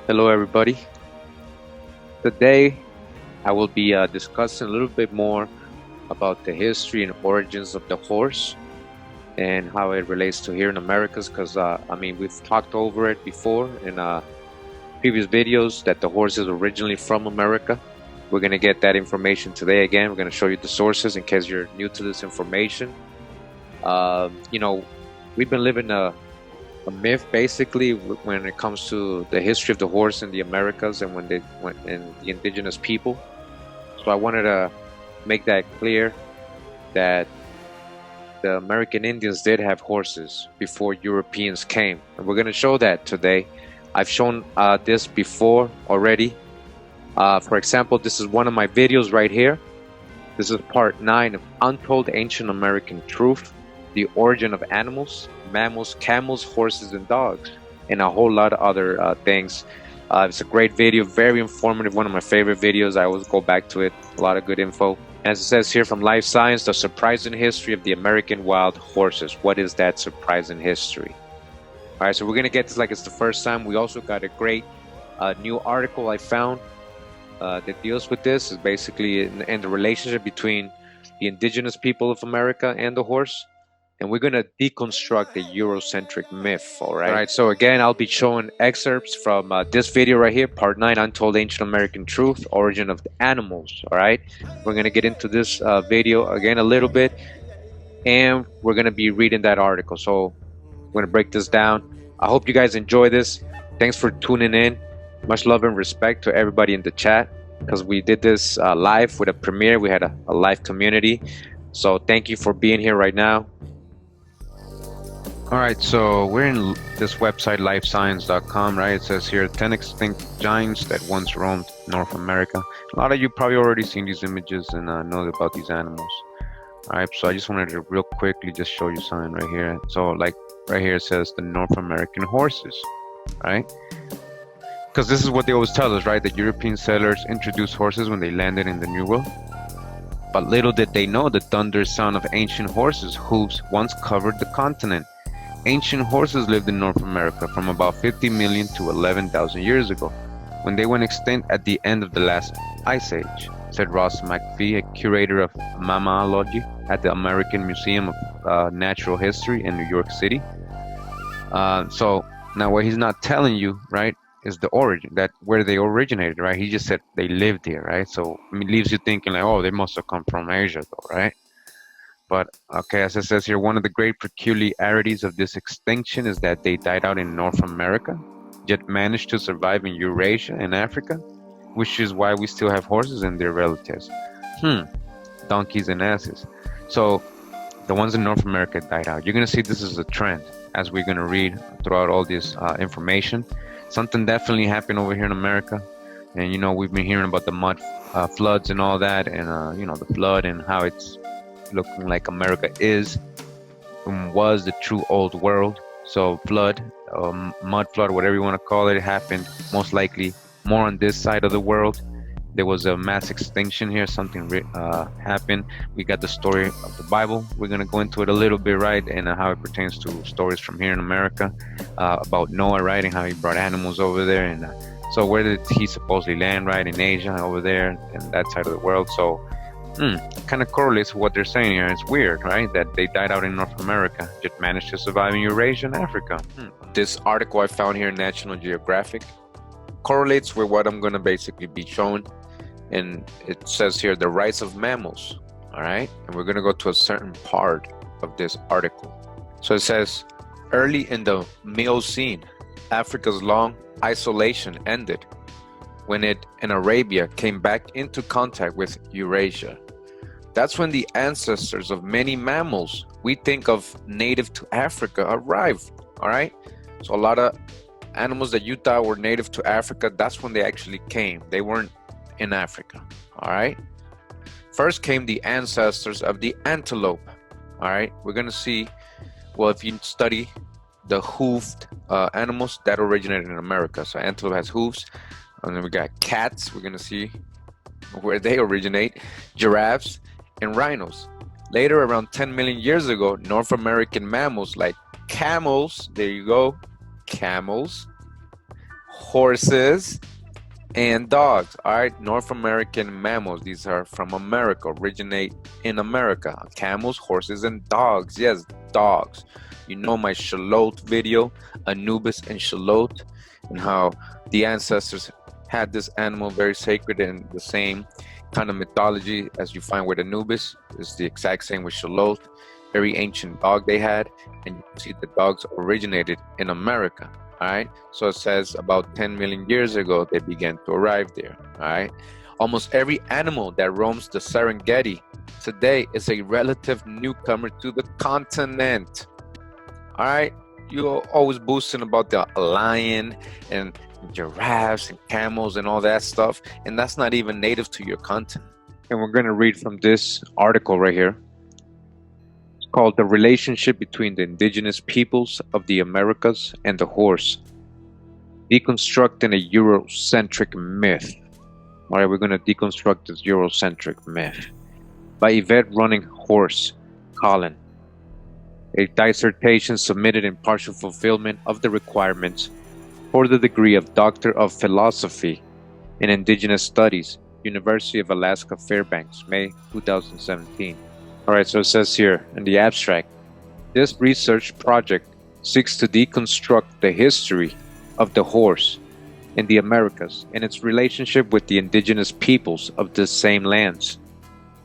Hello, everybody. Today, I will be discussing a little bit more about the history and origins of the horse and how it relates to here in Americas. Because we've talked over it before in previous videos that the horse is originally from America. We're going to get that information today again. We're going to show you the sources in case you're new to this information. We've been living a myth basically when it comes to the history of the horse in the Americas and when the indigenous people. So I wanted to make that clear that the American Indians did have horses before Europeans came, and we're going to show that today. I've shown this before already. For example, this is one of my videos right here. This is part 9 of Untold Ancient American Truth: The Origin of Animals, Mammals, Camels, Horses, and Dogs, and a whole lot of other things. It's a great video, very informative, one of my favorite videos. I always go back to it, a lot of good info. As it says here from Life Science, the surprising history of the American wild horses. What is that surprising history? All right, so we're going to get this like it's the first time. We also got a great new article I found that deals with this. Is basically in the relationship between the indigenous people of America and the horse. And we're going to deconstruct the Eurocentric myth, all right? All right, so again, I'll be showing excerpts from this video right here, part 9, Untold Ancient American Truth, Origin of the Animals, all right? We're going to get into this video again a little bit, and we're going to be reading that article. So I'm going to break this down. I hope you guys enjoy this. Thanks for tuning in. Much love and respect to everybody in the chat, because we did this live with a premiere. We had a live community. So thank you for being here right now. All right, so we're in this website, lifescience.com, right? It says here, 10 extinct giants that once roamed North America. A lot of you probably already seen these images and know about these animals. All right, so I just wanted to real quickly just show you something right here. So like right here, it says the North American horses, right? Because this is what they always tell us, right? That European settlers introduced horses when they landed in the New World. But little did they know the thunderous sound of ancient horses' hooves once covered the continent. Ancient horses lived in North America from about 50 million to 11,000 years ago, when they went extinct at the end of the last ice age, said Ross McPhee, a curator of mammalogy at the American Museum of Natural History in New York City. So now what he's not telling you, right, is the origin, that where they originated, right? He just said they lived here, right? So it leaves you thinking like, oh, they must have come from Asia though, right? But okay, as it says here, one of the great peculiarities of this extinction is that they died out in North America, yet managed to survive in Eurasia and Africa, which is why we still have horses and their relatives. Donkeys and asses. So the ones in North America died out. You're going to see this is a trend as we're going to read throughout all this information. Something definitely happened over here in America. And, you know, we've been hearing about the mud floods and all that, and, the flood and how it's looking like America was the true old world. So flood, mud flood, whatever you want to call it, happened most likely more on this side of the world. There was a mass extinction here. Something happened. We got the story of the Bible. We're going to go into it a little bit, right? And how it pertains to stories from here in America about Noah, right? And how he brought animals over there. And so where did he supposedly land, right? In Asia, over there, and that side of the world. So kind of correlates with what they're saying here. It's weird, right? That they died out in North America, yet managed to survive in Eurasia and Africa. This article I found here in National Geographic correlates with what I'm going to basically be showing. And it says here, the rights of mammals, all right? And we're going to go to a certain part of this article. So it says, early in the Miocene, Africa's long isolation ended when it and Arabia came back into contact with Eurasia. That's when the ancestors of many mammals we think of native to Africa arrived, all right? So a lot of animals that you thought were native to Africa, that's when they actually came. They weren't in Africa, all right? First came the ancestors of the antelope, all right? We're gonna see, well, if you study the hoofed animals, that originated in America. So antelope has hooves. And then we got cats. We're gonna see where they originate. Giraffes and rhinos. Later, around 10 million years ago, North American mammals like camels, there you go, camels, horses and dogs. All right, North American mammals. These are from America, originate in America. Camels, horses, and dogs. Yes, dogs. You know my Shallot video, Anubis and Shallot, and how the ancestors had this animal very sacred, and the same kind of mythology as you find with Anubis is the exact same with Shallot. Very ancient dog they had, and you can see the dogs originated in America. All right, so it says about 10 million years ago they began to arrive there. All right, almost every animal that roams the Serengeti today is a relative newcomer to the continent. All right, you're always boasting about the lion and giraffes and camels and all that stuff, and that's not even native to your continent. And we're going to read from this article right here. It's called The Relationship Between the Indigenous Peoples of the Americas and the Horse, Deconstructing a Eurocentric Myth. All right, we're going to deconstruct this Eurocentric myth. By Yvette Running Horse, Colin. A dissertation submitted in partial fulfillment of the requirements for the degree of Doctor of Philosophy in Indigenous Studies, University of Alaska Fairbanks, May 2017. All right, so it says here in the abstract, this research project seeks to deconstruct the history of the horse in the Americas and its relationship with the indigenous peoples of the same lands.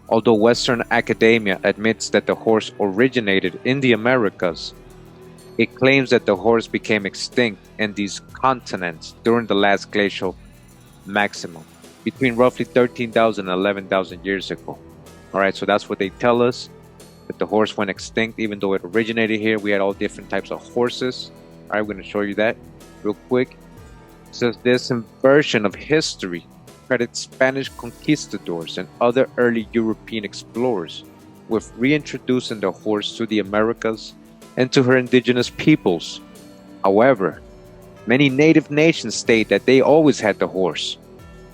Although Western academia admits that the horse originated in the Americas, it claims that the horse became extinct in these continents during the last glacial maximum, between roughly 13,000 and 11,000 years ago. All right, so that's what they tell us, that the horse went extinct, even though it originated here. We had all different types of horses. All right, we're going to show you that real quick. It says this inversion of history credits Spanish conquistadors and other early European explorers with reintroducing the horse to the Americas and to her indigenous peoples. However, many native nations state that they always had the horse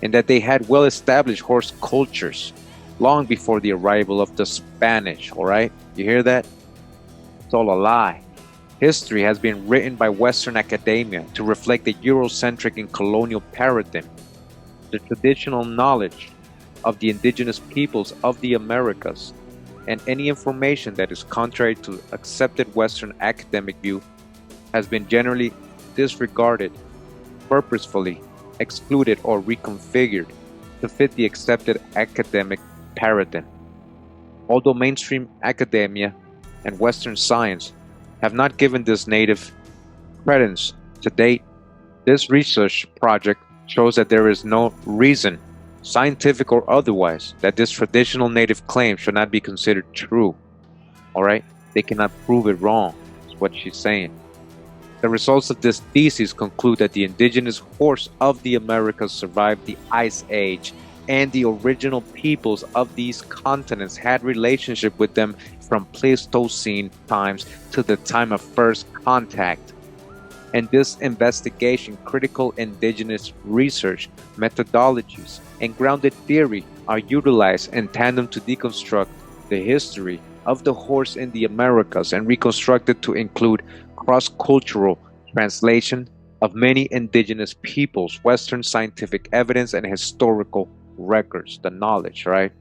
and that they had well-established horse cultures long before the arrival of the Spanish. All right, you hear that? It's all a lie. History has been written by Western academia to reflect the Eurocentric and colonial paradigm. The traditional knowledge of the indigenous peoples of the Americas, and any information that is contrary to accepted Western academic view has been generally disregarded, purposefully excluded, or reconfigured to fit the accepted academic paradigm. Although mainstream academia and Western science have not given this native credence to date, this research project shows that there is no reason, scientific or otherwise, that this traditional native claim should not be considered true. All right? They cannot prove it wrong, is what she's saying. The results of this thesis conclude that the indigenous horse of the Americas survived the Ice Age, and the original peoples of these continents had relationship with them from Pleistocene times to the time of first contact. And this investigation, critical indigenous research, methodologies, and grounded theory are utilized in tandem to deconstruct the history of the horse in the Americas and reconstruct it to include cross-cultural translation of many indigenous peoples, Western scientific evidence, and historical records, the knowledge, right,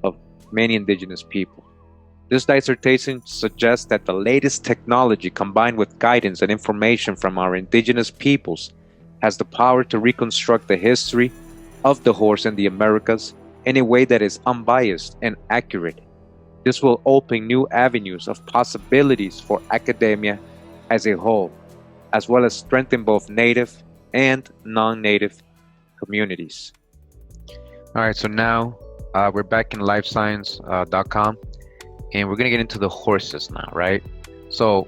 of many indigenous people. This dissertation suggests that the latest technology combined with guidance and information from our indigenous peoples has the power to reconstruct the history of the horse in the Americas in a way that is unbiased and accurate. This will open new avenues of possibilities for academia as a whole, as well as strengthen both native and non-native communities. All right, so now we're back in lifescience.com. And we're going to get into the horses now, right? So,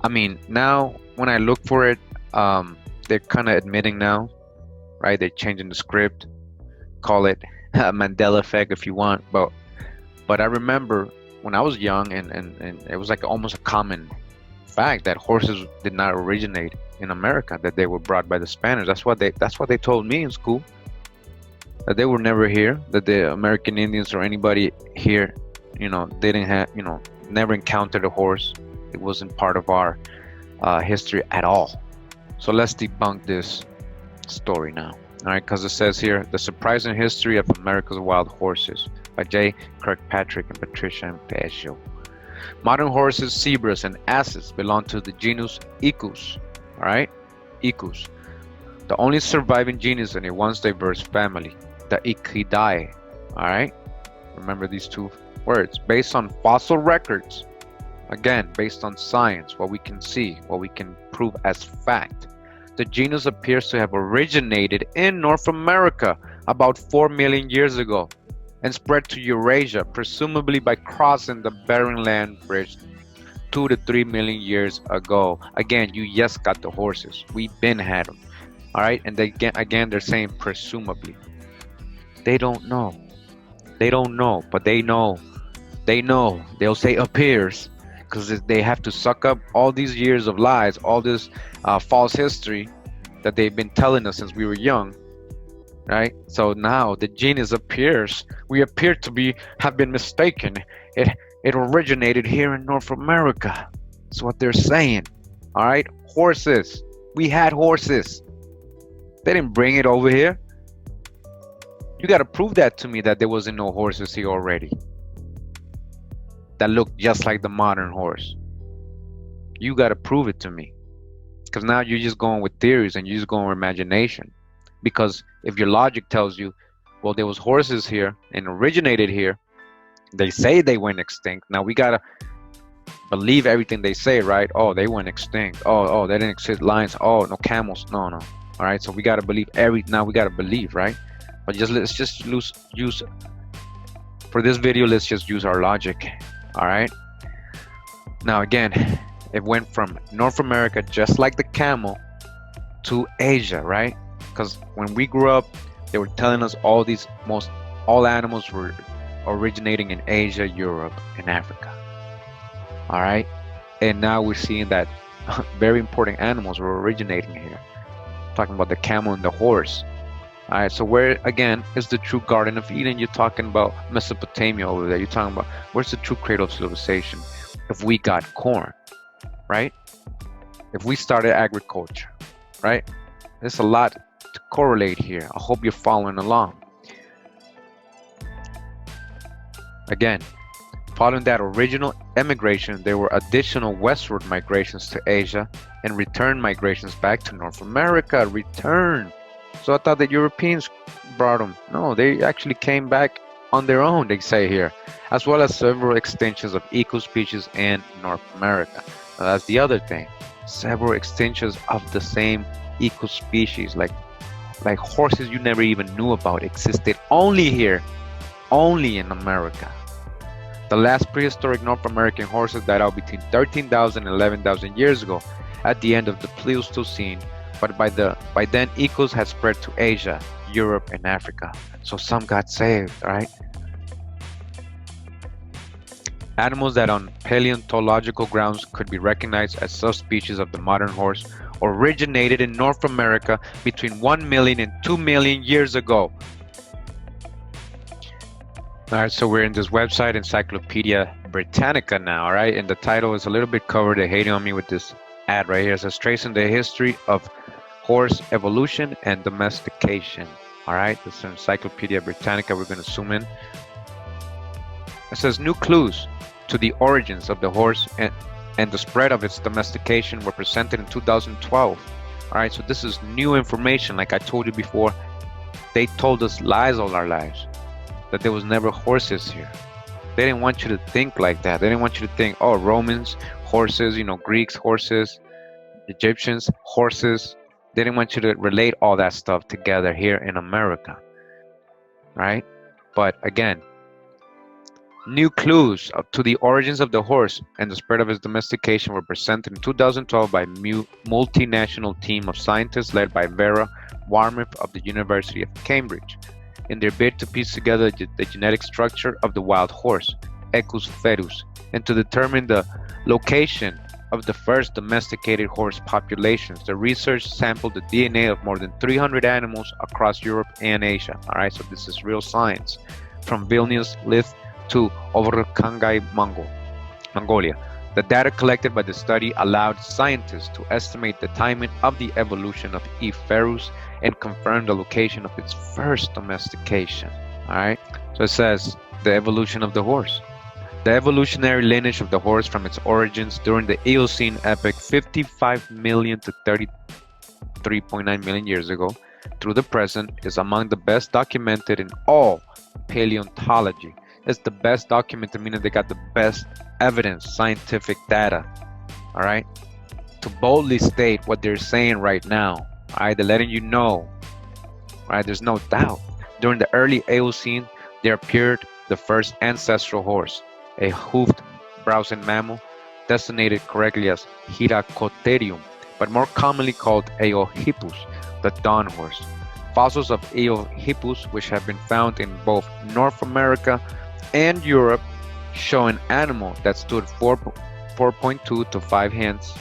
I mean, now when I look for it, they're kind of admitting now, right? They're changing the script, call it Mandela effect if you want. But I remember when I was young and it was like almost a common fact that horses did not originate in America, that they were brought by the Spanish. That's what they told me in school, that they were never here, that the American Indians or anybody here, didn't have, never encountered a horse. It wasn't part of our history at all. So let's debunk this story now. All right, because it says here, The Surprising History of America's Wild Horses by J. Kirkpatrick and Patricia Impegio. Modern horses, zebras, and asses belong to the genus Equus. All right, Equus, the only surviving genus in a once diverse family, the Equidae. All right, remember these two words. Based on fossil records, again, based on science, what we can see, what we can prove as fact, the genus appears to have originated in North America about 4 million years ago and spread to Eurasia, presumably by crossing the Bering Land Bridge 2 to 3 million years ago. Again, you just got the horses. We've been had them. All right, and they, again, they're saying presumably. They don't know. They don't know, but they know. They know. They'll say appears, because they have to suck up all these years of lies, all this false history that they've been telling us since we were young, right? So now the genus appears. We appear to have been mistaken. It originated here in North America. That's what they're saying. All right, horses. We had horses. They didn't bring it over here. You got to prove that to me, that there wasn't no horses here already that look just like the modern horse. You got to prove it to me, because now you're just going with theories and you're just going with imagination. Because if your logic tells you, well, there was horses here and originated here, they say they went extinct. Now we got to believe everything they say, right? Oh, they went extinct. Oh, they didn't exist lions. Oh, no camels. No. All right, so we got to believe now we got to believe, right? But let's just use for this video, let's just use our logic. All right, now again, it went from North America, just like the camel, to Asia, right? Because when we grew up, they were telling us all animals were originating in Asia, Europe, and Africa. All right, and now we're seeing that very important animals were originating here. Talking about the camel and the horse. All right, so where again is the true Garden of Eden? You're talking about Mesopotamia over there. You're talking about where's the true cradle of civilization? If we got corn, right? If we started agriculture, right? There's a lot to correlate here. I hope you're following along. Again, following that original emigration, there were additional westward migrations to Asia and return migrations back to North America. Return. So I thought that Europeans brought them. No, they actually came back on their own, they say here, as well as several extinctions of eco-species in North America. Now, that's the other thing. Several extinctions of the same eco-species, like horses you never even knew about existed only here, only in America. The last prehistoric North American horses died out between 13,000 and 11,000 years ago at the end of the Pleistocene. But by then, Equus had spread to Asia, Europe, and Africa. So some got saved, right? Animals that on paleontological grounds could be recognized as subspecies of the modern horse originated in North America between 1 million and 2 million years ago. All right, so we're in this website, Encyclopedia Britannica now, all right? And the title is a little bit covered. They're hating on me with this ad right here. It says, tracing the history of horse evolution and domestication. All right, this is Encyclopedia Britannica. We're going to zoom in. It says new clues to the origins of the horse and the spread of its domestication were presented in 2012. All right, so this is new information. Like I told you before, they told us lies all our lives, that there was never horses here. They didn't want you to think like that. They didn't want you to think, oh, Romans, horses, Greeks, horses, Egyptians, horses. They didn't want you to relate all that stuff together here in America, right? But again, new clues to the origins of the horse and the spread of its domestication were presented in 2012 by a multinational team of scientists led by Vera Warmith of the University of Cambridge in their bid to piece together the genetic structure of the wild horse, Equus ferus, and to determine the location of the first domesticated horse populations. The research sampled the DNA of more than 300 animals across Europe and Asia. All right, so this is real science. From Vilnius, Lith to Overkangai, Mongolia. The data collected by the study allowed scientists to estimate the timing of the evolution of E. ferus and confirm the location of its first domestication. All right, so it says the evolution of the horse. The evolutionary lineage of the horse from its origins during the Eocene epoch 55 million to 33.9 million years ago through the present is among the best documented in all paleontology. It's the best documented, meaning they got the best evidence, scientific data, all right, to boldly state what they're saying right now. All right, they're letting you know, all right, there's no doubt. During the early Eocene, there appeared the first ancestral horse, a hoofed browsing mammal, designated correctly as Hyracotherium, but more commonly called Eohippus, the dawn horse. Fossils of Eohippus, which have been found in both North America and Europe, show an animal that stood 4.2 to 5 hands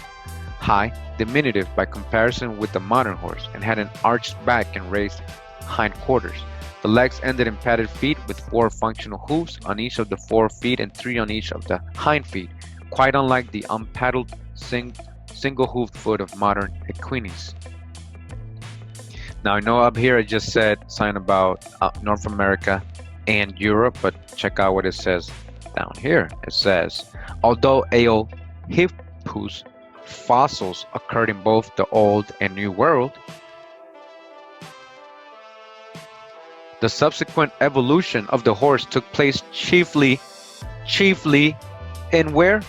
high, diminutive by comparison with the modern horse, and had an arched back and raised hindquarters. The legs ended in padded feet with 4 functional hooves on each of the 4 feet and 3 on each of the hind feet, quite unlike the unpaddled single-hooved foot of modern equines. Now I know up here I just said something about North America and Europe, but check out what it says down here. It says, although Eohippus fossils occurred in both the Old and New World, the subsequent evolution of the horse took place chiefly in where?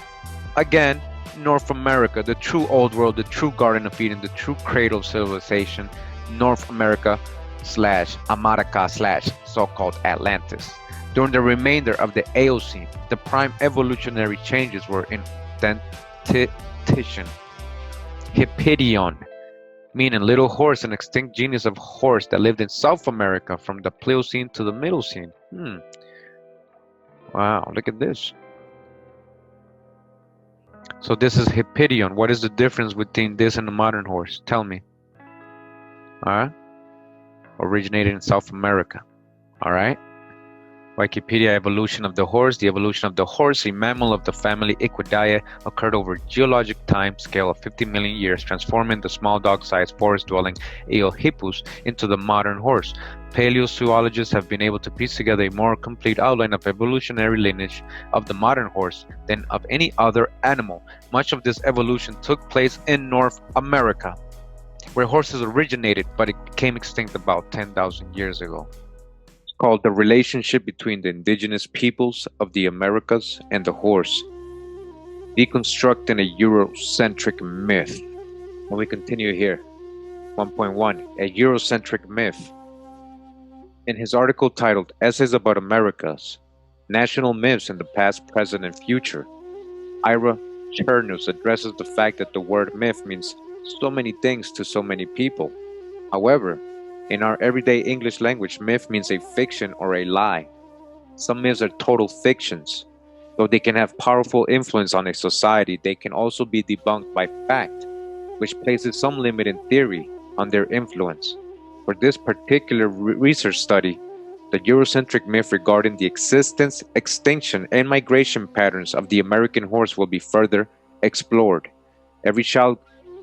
Again, North America, the true Old World, the true Garden of Eden, the true cradle of civilization, North America / America / so-called Atlantis. During the remainder of the Eocene, the prime evolutionary changes were in dentition, Hippidion, meaning little horse, an extinct genus of horse that lived in South America from the Pliocene to the Middlecene. Wow, look at this. So this is Hippidion. What is the difference between this and the modern horse? Tell me. Alright? Originated in South America. Alright? Wikipedia evolution of the horse. The evolution of the horse, a mammal of the family Equidae, occurred over a geologic time scale of 50 million years, transforming the small dog-sized forest-dwelling Eohippus into the modern horse. Paleozoologists have been able to piece together a more complete outline of evolutionary lineage of the modern horse than of any other animal. Much of this evolution took place in North America, where horses originated, but it became extinct about 10,000 years ago. It's called the relationship between the indigenous peoples of the Americas and the horse, deconstructing a Eurocentric myth. And we continue here. 1.1, a Eurocentric myth. In his article titled Essays About America's National Myths in the Past, Present, and Future, Ira Chernus addresses the fact that the word myth means so many things to so many people. However, in our everyday English language, myth means a fiction or a lie. Some myths are total fictions. Though they can have powerful influence on a society, they can also be debunked by fact, which places some limit in theory on their influence. For this particular research study, the Eurocentric myth regarding the existence, extinction, and migration patterns of the American horse will be further explored. Every child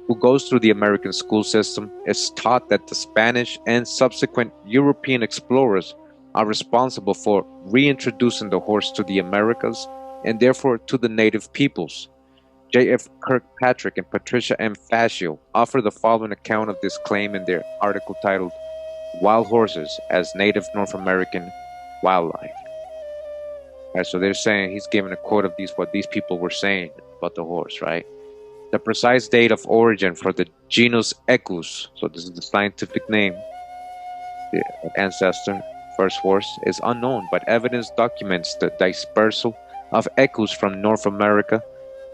who goes through the American school system is taught that the Spanish and subsequent European explorers are responsible for reintroducing the horse to the Americas and therefore to the native peoples. J.F. Kirkpatrick and Patricia M. Fascio offer the following account of this claim in their article titled Wild Horses as Native North American Wildlife. Right, so they're saying, he's giving a quote of what these people were saying about the horse, right? The precise date of origin for the genus Equus, so this is the scientific name, the ancestor, first horse, is unknown, but evidence documents the dispersal of Equus from North America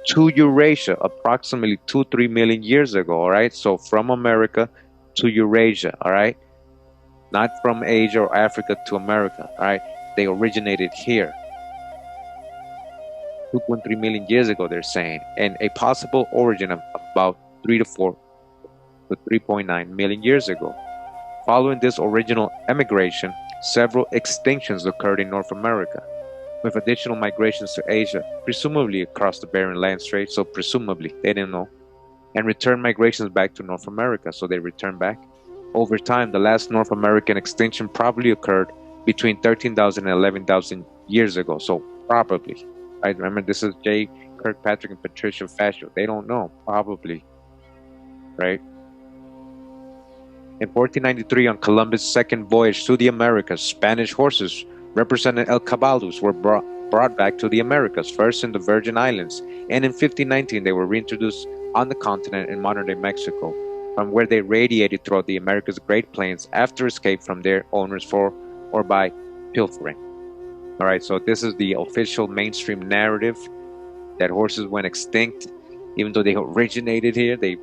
to Eurasia approximately 2-3 million years ago, all right? So from America to Eurasia, all right? Not from Asia or Africa to America, all right? They originated here. 2.3 million years ago, they're saying, and a possible origin of about 3 to 4 to 3.9 million years ago. Following this original emigration, several extinctions occurred in North America. with additional migrations to Asia, presumably across the Bering Land Strait, so presumably, they didn't know, and return migrations back to North America, so they returned back. Over time, the last North American extinction probably occurred between 13,000 and 11,000 years ago, so probably. Right? Remember, this is Jay Kirkpatrick and Patricia Fascio. They don't know, probably, right? In 1493, on Columbus' second voyage to the Americas, Spanish horses representing El Caballos were brought back to the Americas, first in the Virgin Islands, and in 1519 they were reintroduced on the continent in modern-day Mexico, from where they radiated throughout the Americas' Great Plains after escape from their owners for or by pilfering. All right, so this is the official mainstream narrative that horses went extinct. Even though they originated here, they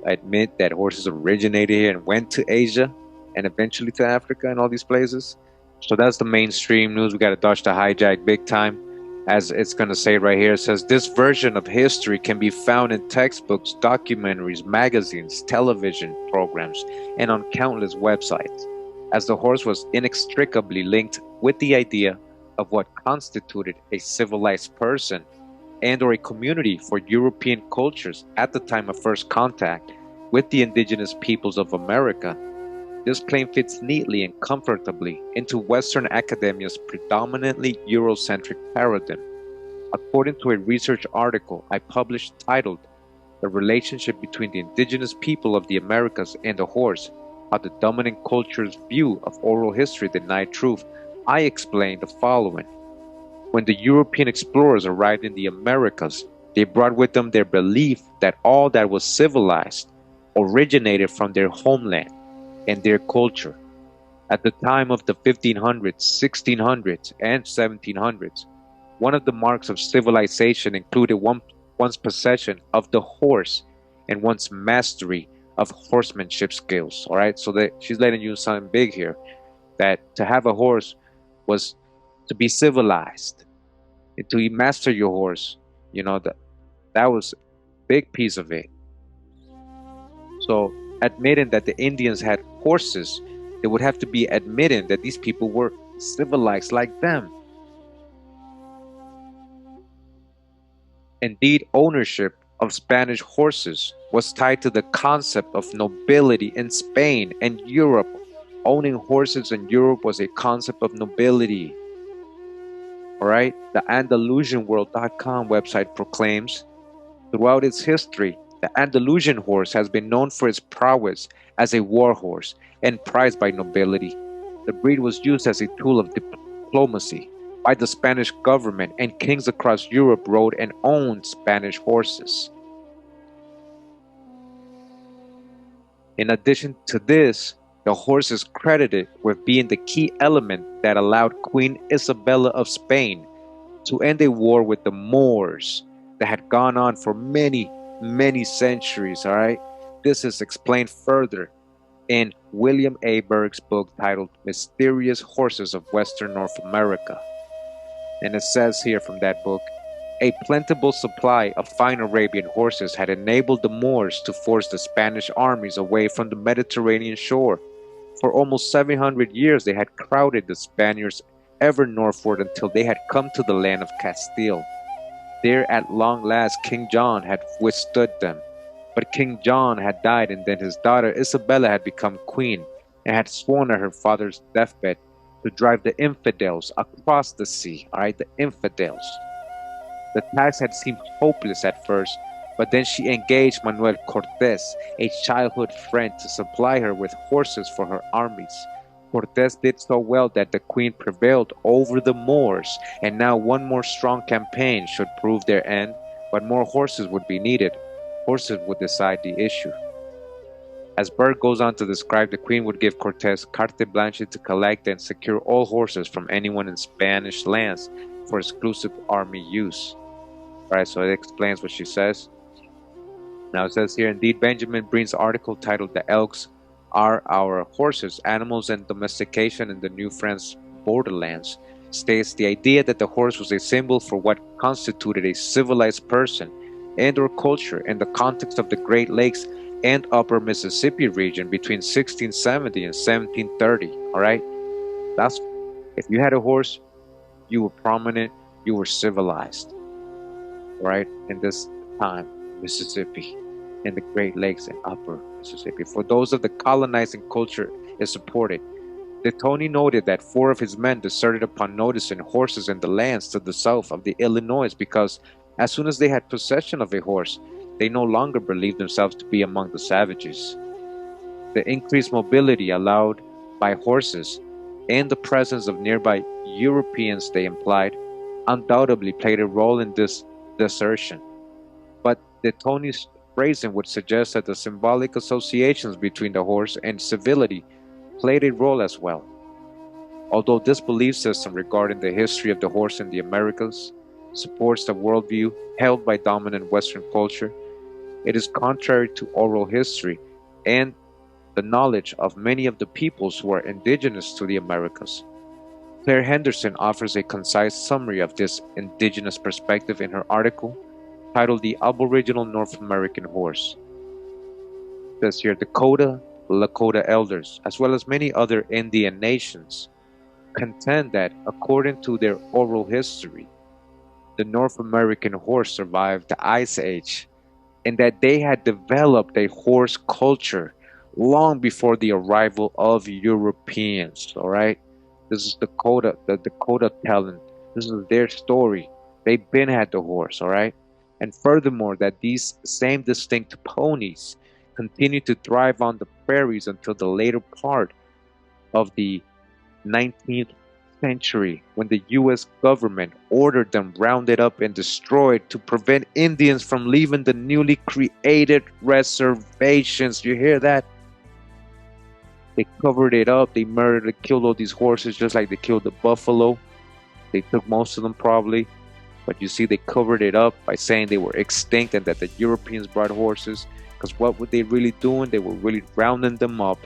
admit that horses originated here and went to Asia and eventually to Africa and all these places. So that's the mainstream news. We got to dodge the hijack big time. As it's going to say right here, it says this version of history can be found in textbooks, documentaries, magazines, television programs, and on countless websites, as the horse was inextricably linked with the idea of what constituted a civilized person and or a community for European cultures at the time of first contact with the indigenous peoples of America. This claim fits neatly and comfortably into Western academia's predominantly Eurocentric paradigm. According to a research article I published titled The Relationship Between the Indigenous People of the Americas and the Horse, How the Dominant Culture's View of Oral History Denied Truth, I explained the following. When the European explorers arrived in the Americas, they brought with them their belief that all that was civilized originated from their homeland and their culture. At the time of the 1500s, 1600s, and 1700s, one of the marks of civilization included one's possession of the horse and one's mastery of horsemanship skills. All right, so that she's letting you something big here, that to have a horse was to be civilized, and to master your horse. You know, that was a big piece of it. So admitting that the Indians had horses, they would have to be admitting that these people were civilized like them. Indeed, ownership of Spanish horses was tied to the concept of nobility in Spain and Europe. Owning horses in Europe was a concept of nobility. All right, the AndalusianWorld.com website proclaims, throughout its history, the Andalusian horse has been known for its prowess as a war horse and prized by nobility. The breed was used as a tool of diplomacy by the Spanish government, and kings across Europe rode and owned Spanish horses. In addition to this, the horse is credited with being the key element that allowed Queen Isabella of Spain to end a war with the Moors that had gone on for many, many centuries. All right, this is explained further in William A. Berg's book titled Mysterious Horses of Western North America. And it says here from that book, a plentiful supply of fine Arabian horses had enabled the Moors to force the Spanish armies away from the Mediterranean shore. For almost 700 years, they had crowded the Spaniards ever northward until they had come to the land of Castile. There, at long last, King John had withstood them. But King John had died, and then his daughter Isabella had become queen and had sworn at her father's deathbed to drive the infidels across the sea. All right, the infidels. The task had seemed hopeless at first, but then she engaged Manuel Cortés, a childhood friend, to supply her with horses for her armies. Cortés did so well that the queen prevailed over the Moors, and now one more strong campaign should prove their end, but more horses would be needed. Horses would decide the issue. As Berg goes on to describe, the queen would give Cortés carte blanche to collect and secure all horses from anyone in Spanish lands for exclusive army use. All right, so it explains what she says. Now it says here, indeed, Benjamin Breen's article titled The Elks Are Our Horses, Animals and Domestication in the New France Borderlands states the idea that the horse was a symbol for what constituted a civilized person and or culture in the context of the Great Lakes and Upper Mississippi region between 1670 and 1730. All right, that's, if you had a horse, you were prominent, you were civilized, right? In this time, Mississippi, in the Great Lakes and Upper Mississippi. For those of the colonizing culture is supported. De Tony noted that 4 of his men deserted upon noticing horses in the lands to the south of the Illinois because as soon as they had possession of a horse, they no longer believed themselves to be among the savages. The increased mobility allowed by horses and the presence of nearby Europeans, they implied, undoubtedly played a role in this desertion. But De Tony's phrasing would suggest that the symbolic associations between the horse and civility played a role as well. Although this belief system regarding the history of the horse in the Americas supports the worldview held by dominant Western culture, it is contrary to oral history and the knowledge of many of the peoples who are indigenous to the Americas. Claire Henderson offers a concise summary of this indigenous perspective in her article titled The Aboriginal North American Horse. It says here, Dakota, Lakota elders, as well as many other Indian nations, contend that, according to their oral history, the North American horse survived the Ice Age and that they had developed a horse culture long before the arrival of Europeans. All right, this is the Dakota telling. This is their story. They've been had the horse. All right, and furthermore, that these same distinct ponies continued to thrive on the prairies until the later part of the 19th century, when the U.S. government ordered them rounded up and destroyed to prevent Indians from leaving the newly created reservations. You hear that? They covered it up. They murdered and killed all these horses just like they killed the buffalo. They took most of them probably. But you see, they covered it up by saying they were extinct and that the Europeans brought horses. Because what were they really doing? They were really rounding them up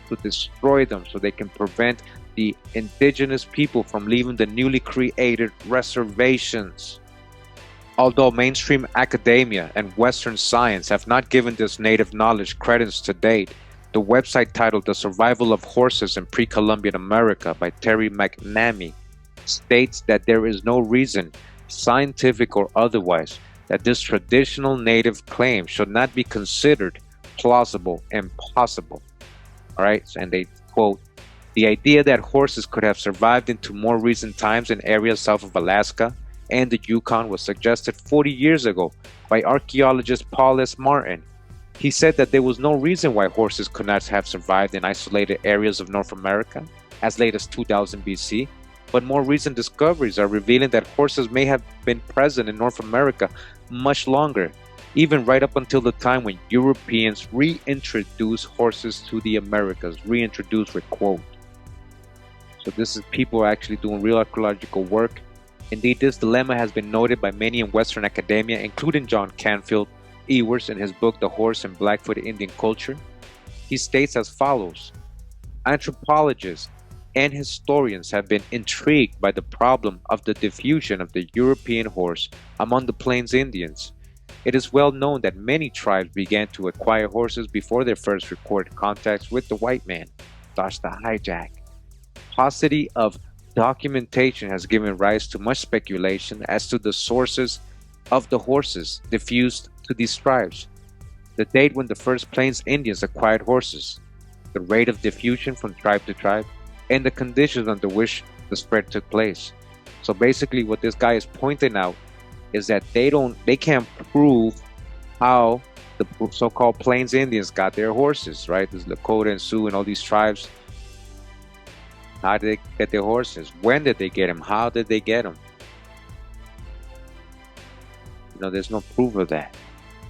to destroy them so they can prevent the indigenous people from leaving the newly created reservations. Although mainstream academia and Western science have not given this native knowledge credence to date, the website titled The Survival of Horses in Pre Columbian America by Terry McNamee states that there is no reason, scientific or otherwise, that this traditional native claim should not be considered plausible and possible. All right, and they quote, the idea that horses could have survived into more recent times in areas south of Alaska and the Yukon was suggested 40 years ago by archaeologist Paul S. Martin. He said that there was no reason why horses could not have survived in isolated areas of North America as late as 2000 BC, but more recent discoveries are revealing that horses may have been present in North America much longer, even right up until the time when Europeans reintroduced horses to the Americas. Reintroduced with quote. So this is people actually doing real archaeological work. Indeed, this dilemma has been noted by many in Western academia, including John Canfield Ewers in his book The Horse and Blackfoot Indian Culture. He states as follows, anthropologists and historians have been intrigued by the problem of the diffusion of the European horse among the Plains Indians. It is well known that many tribes began to acquire horses before their first recorded contacts with the white man, thus the hijack. Paucity of documentation has given rise to much speculation as to the sources of the horses diffused to these tribes, the date when the first Plains Indians acquired horses, the rate of diffusion from tribe to tribe, and the conditions under which the spread took place. So basically what this guy is pointing out is that they can't prove how the so-called Plains Indians got their horses, right? There's Lakota and Sioux and all these tribes. How did they get their horses? When did they get them? How did they get them? There's no proof of that.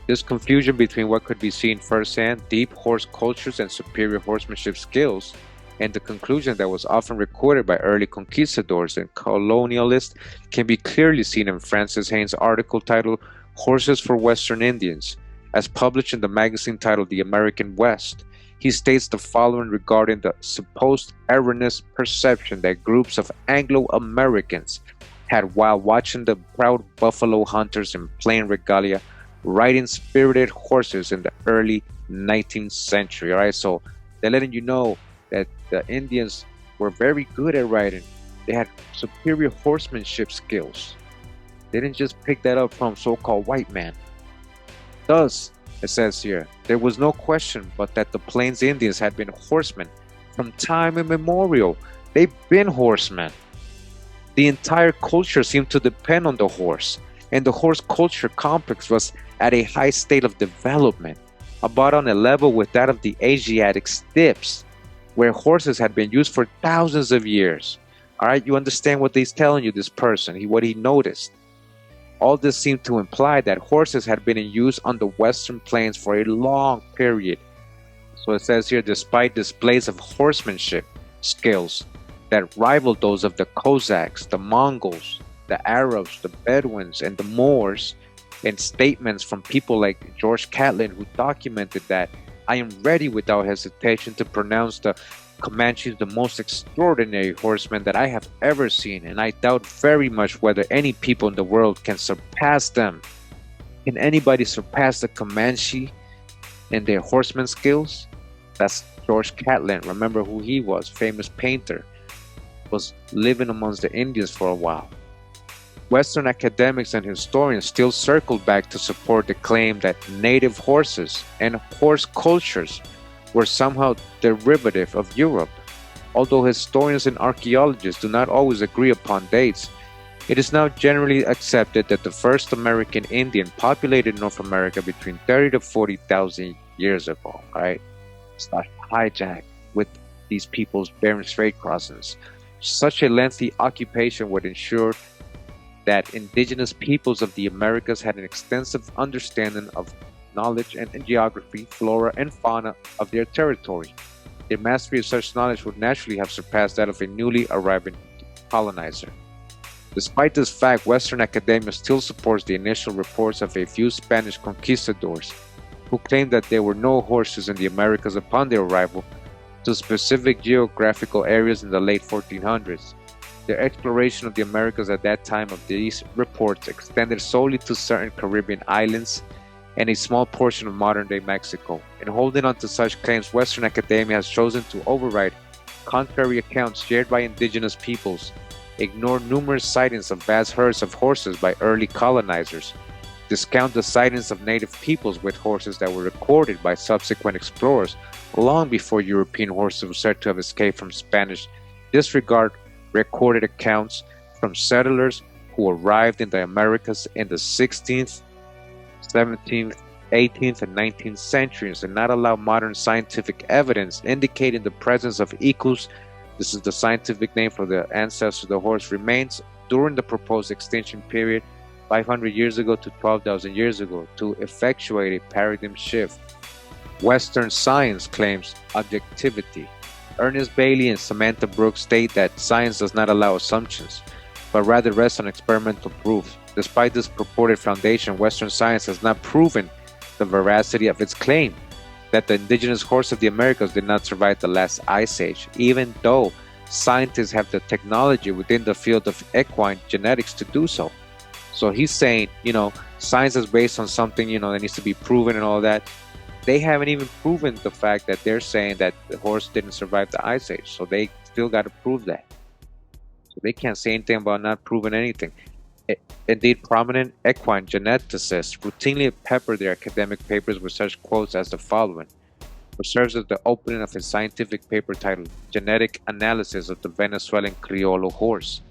This confusion between what could be seen firsthand, deep horse cultures and superior horsemanship skills, and the conclusion that was often recorded by early conquistadors and colonialists can be clearly seen in Francis Haynes' article titled Horses for Western Indians, as published in the magazine titled The American West. He states the following regarding the supposed erroneous perception that groups of Anglo-Americans had while watching the proud buffalo hunters in plain regalia riding spirited horses in the early 19th century. All right, so they're letting you know that the Indians were very good at riding. They had superior horsemanship skills. They didn't just pick that up from so-called white man. Thus, it says here, there was no question but that the Plains Indians had been horsemen from time immemorial. They've been horsemen. The entire culture seemed to depend on the horse, and the horse culture complex was at a high state of development, about on a level with that of the Asiatic steppes, where horses had been used for thousands of years. All right, you understand what he's telling you, this person, what he noticed. All this seemed to imply that horses had been in use on the Western plains for a long period. So it says here, despite displays of horsemanship skills that rivaled those of the Cossacks, the Mongols, the Arabs, the Bedouins, and the Moors, and statements from people like George Catlin, who documented that, I am ready without hesitation to pronounce the Comanches the most extraordinary horsemen that I have ever seen, and I doubt very much whether any people in the world can surpass them. Can anybody surpass the Comanche in their horseman skills? That's George Catlin. Remember who he was, famous painter, was living amongst the Indians for a while. Western academics and historians still circle back to support the claim that native horses and horse cultures were somehow derivative of Europe. Although historians and archaeologists do not always agree upon dates, it is now generally accepted that the first American Indian populated North America between 30 to 40,000 years ago, right? Start hijack with these people's Bering Strait crossings. Such a lengthy occupation would ensure that indigenous peoples of the Americas had an extensive understanding of knowledge and geography, flora, and fauna of their territory. Their mastery of such knowledge would naturally have surpassed that of a newly arriving colonizer. Despite this fact, Western academia still supports the initial reports of a few Spanish conquistadors who claimed that there were no horses in the Americas upon their arrival to specific geographical areas in the late 1400s. Their exploration of the Americas at that time of these reports extended solely to certain Caribbean islands and a small portion of modern-day Mexico. In holding on to such claims, Western academia has chosen to override contrary accounts shared by indigenous peoples, ignore numerous sightings of vast herds of horses by early colonizers, discount the sightings of native peoples with horses that were recorded by subsequent explorers long before European horses were said to have escaped from Spanish, disregard recorded accounts from settlers who arrived in the Americas in the 16th, 17th, 18th, and 19th centuries, and not allow modern scientific evidence indicating the presence of equus, this is the scientific name for the ancestor of the horse, remains during the proposed extinction period 500 years ago to 12,000 years ago to effectuate a paradigm shift. Western science claims objectivity. Ernest Bailey and Samantha Brooks state that science does not allow assumptions, but rather rests on experimental proof. Despite this purported foundation, Western science has not proven the veracity of its claim that the indigenous horse of the Americas did not survive the last ice age, even though scientists have the technology within the field of equine genetics to do so. So he's saying, science is based on something, that needs to be proven and all that. They haven't even proven the fact that they're saying that the horse didn't survive the ice age. So they still got to prove that. So they can't say anything about not proving anything. Indeed, prominent equine geneticists routinely pepper their academic papers with such quotes as the following, which serves as the opening of a scientific paper titled Genetic Analysis of the Venezuelan Criollo Horse,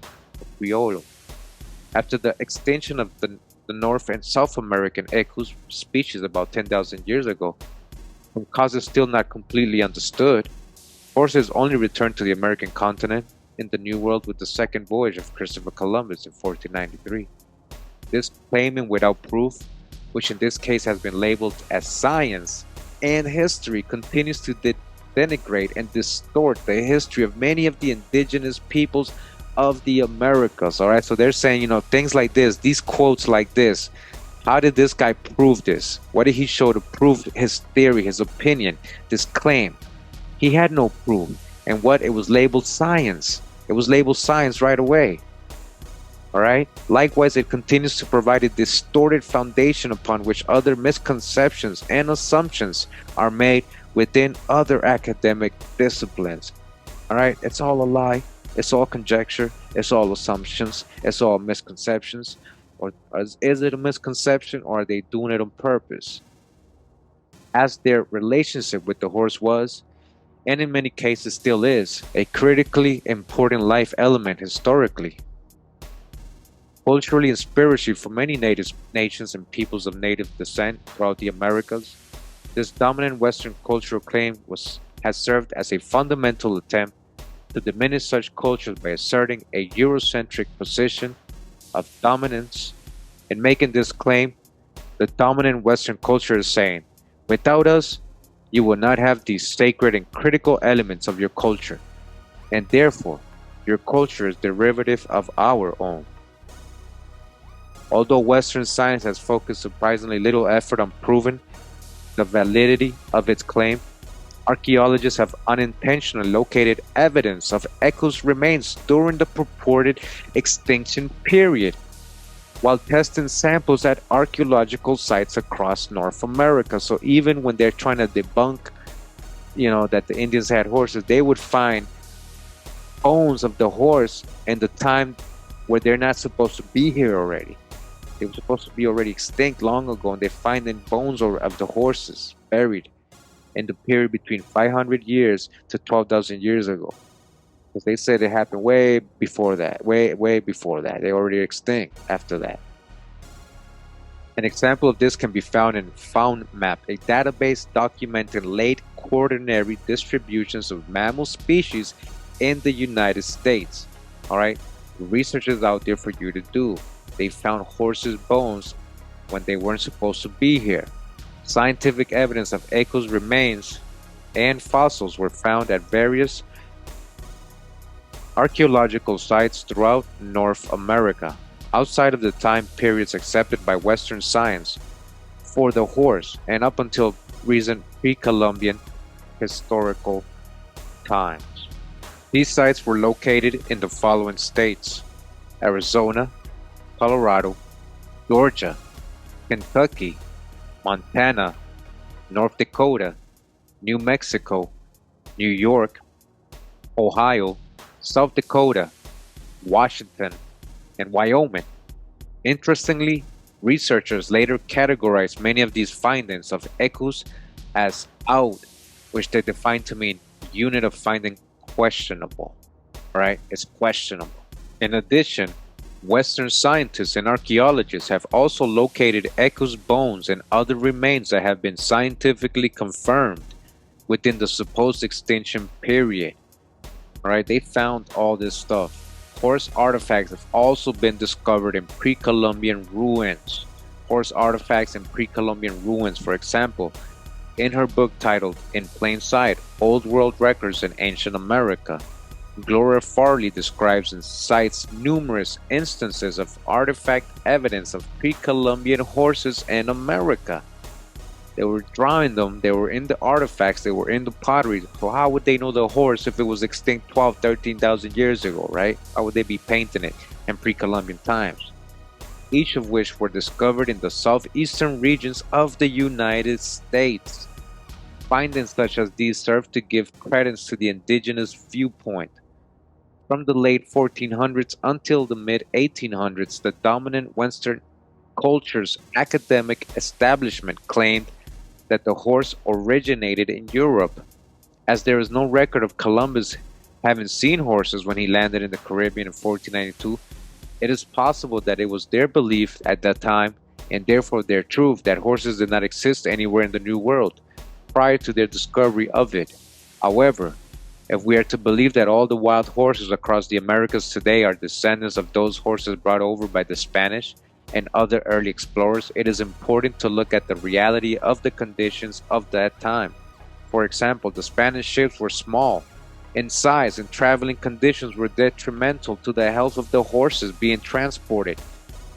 Criollo. After the extinction of the North and South American equus species about 10,000 years ago, from causes still not completely understood, horses only returned to the American continent in the New World with the second voyage of Christopher Columbus in 1493. This claiming without proof, which in this case has been labeled as science and history, continues to denigrate and distort the history of many of the indigenous peoples of the Americas. All right, so they're saying, things like this, these quotes like this. How did this guy prove this? What did he show to prove his theory, his opinion, this claim? He had no proof. And it was labeled science. It was labeled science right away. All right. Likewise, it continues to provide a distorted foundation upon which other misconceptions and assumptions are made within other academic disciplines. All right. It's all a lie. It's all conjecture. It's all assumptions. It's all misconceptions. Or is it a misconception, or are they doing it on purpose? As their relationship with the horse was, and in many cases still is, a critically important life element historically, culturally, and spiritually for many native nations and peoples of native descent throughout the Americas. This dominant Western cultural claim has served as a fundamental attempt to diminish such cultures by asserting a Eurocentric position of dominance. In making this claim, the dominant Western culture is saying, without us, you will not have these sacred and critical elements of your culture, and therefore, your culture is derivative of our own. Although Western science has focused surprisingly little effort on proving the validity of its claim, archaeologists have unintentionally located evidence of Echo's remains during the purported extinction period, while testing samples at archaeological sites across North America. So even when they're trying to debunk, that the Indians had horses, they would find bones of the horse in the time where they're not supposed to be here already. They were supposed to be already extinct long ago, and they're finding bones of the horses buried in the period between 500 years to 12,000 years ago. Because they said it happened way before that, way before that. They already extinct after that. An example of this can be found in FoundMap, a database documenting late Quaternary distributions of mammal species in the United States. All right, research is out there for you to do. They found horses' bones when they weren't supposed to be here. Scientific evidence of Echo's remains and fossils were found at various archaeological sites throughout North America, outside of the time periods accepted by Western science for the horse and up until recent Pre-Columbian historical times. These sites were located in the following states: Arizona, Colorado, Georgia, Kentucky, Montana, North Dakota, New Mexico, New York, Ohio, South Dakota, Washington, and Wyoming. Interestingly, researchers later categorized many of these findings of Echoes as out, which they defined to mean unit of finding questionable. Right? It's questionable. In addition, Western scientists and archaeologists have also located Echo's bones and other remains that have been scientifically confirmed within the supposed extinction period. Right? They found all this stuff. Horse artifacts have also been discovered in pre-Columbian ruins. Horse artifacts in pre-Columbian ruins, for example, in her book titled In Plain Sight, Old World Records in Ancient America, Gloria Farley describes and cites numerous instances of artifact evidence of pre-Columbian horses in America. They were drawing them, they were in the artifacts, they were in the pottery. So how would they know the horse if it was extinct 12, 13,000 years ago, right? How would they be painting it in pre-Columbian times? Each of which were discovered in the southeastern regions of the United States. Findings such as these serve to give credence to the indigenous viewpoint. From the late 1400s until the mid-1800s, the dominant Western culture's academic establishment claimed that the horse originated in Europe. As there is no record of Columbus having seen horses when he landed in the Caribbean in 1492, it is possible that it was their belief at that time, and therefore their truth, that horses did not exist anywhere in the New World prior to their discovery of it. However, if we are to believe that all the wild horses across the Americas today are descendants of those horses brought over by the Spanish and other early explorers, it is important to look at the reality of the conditions of that time. For example, the Spanish ships were small in size and traveling conditions were detrimental to the health of the horses being transported.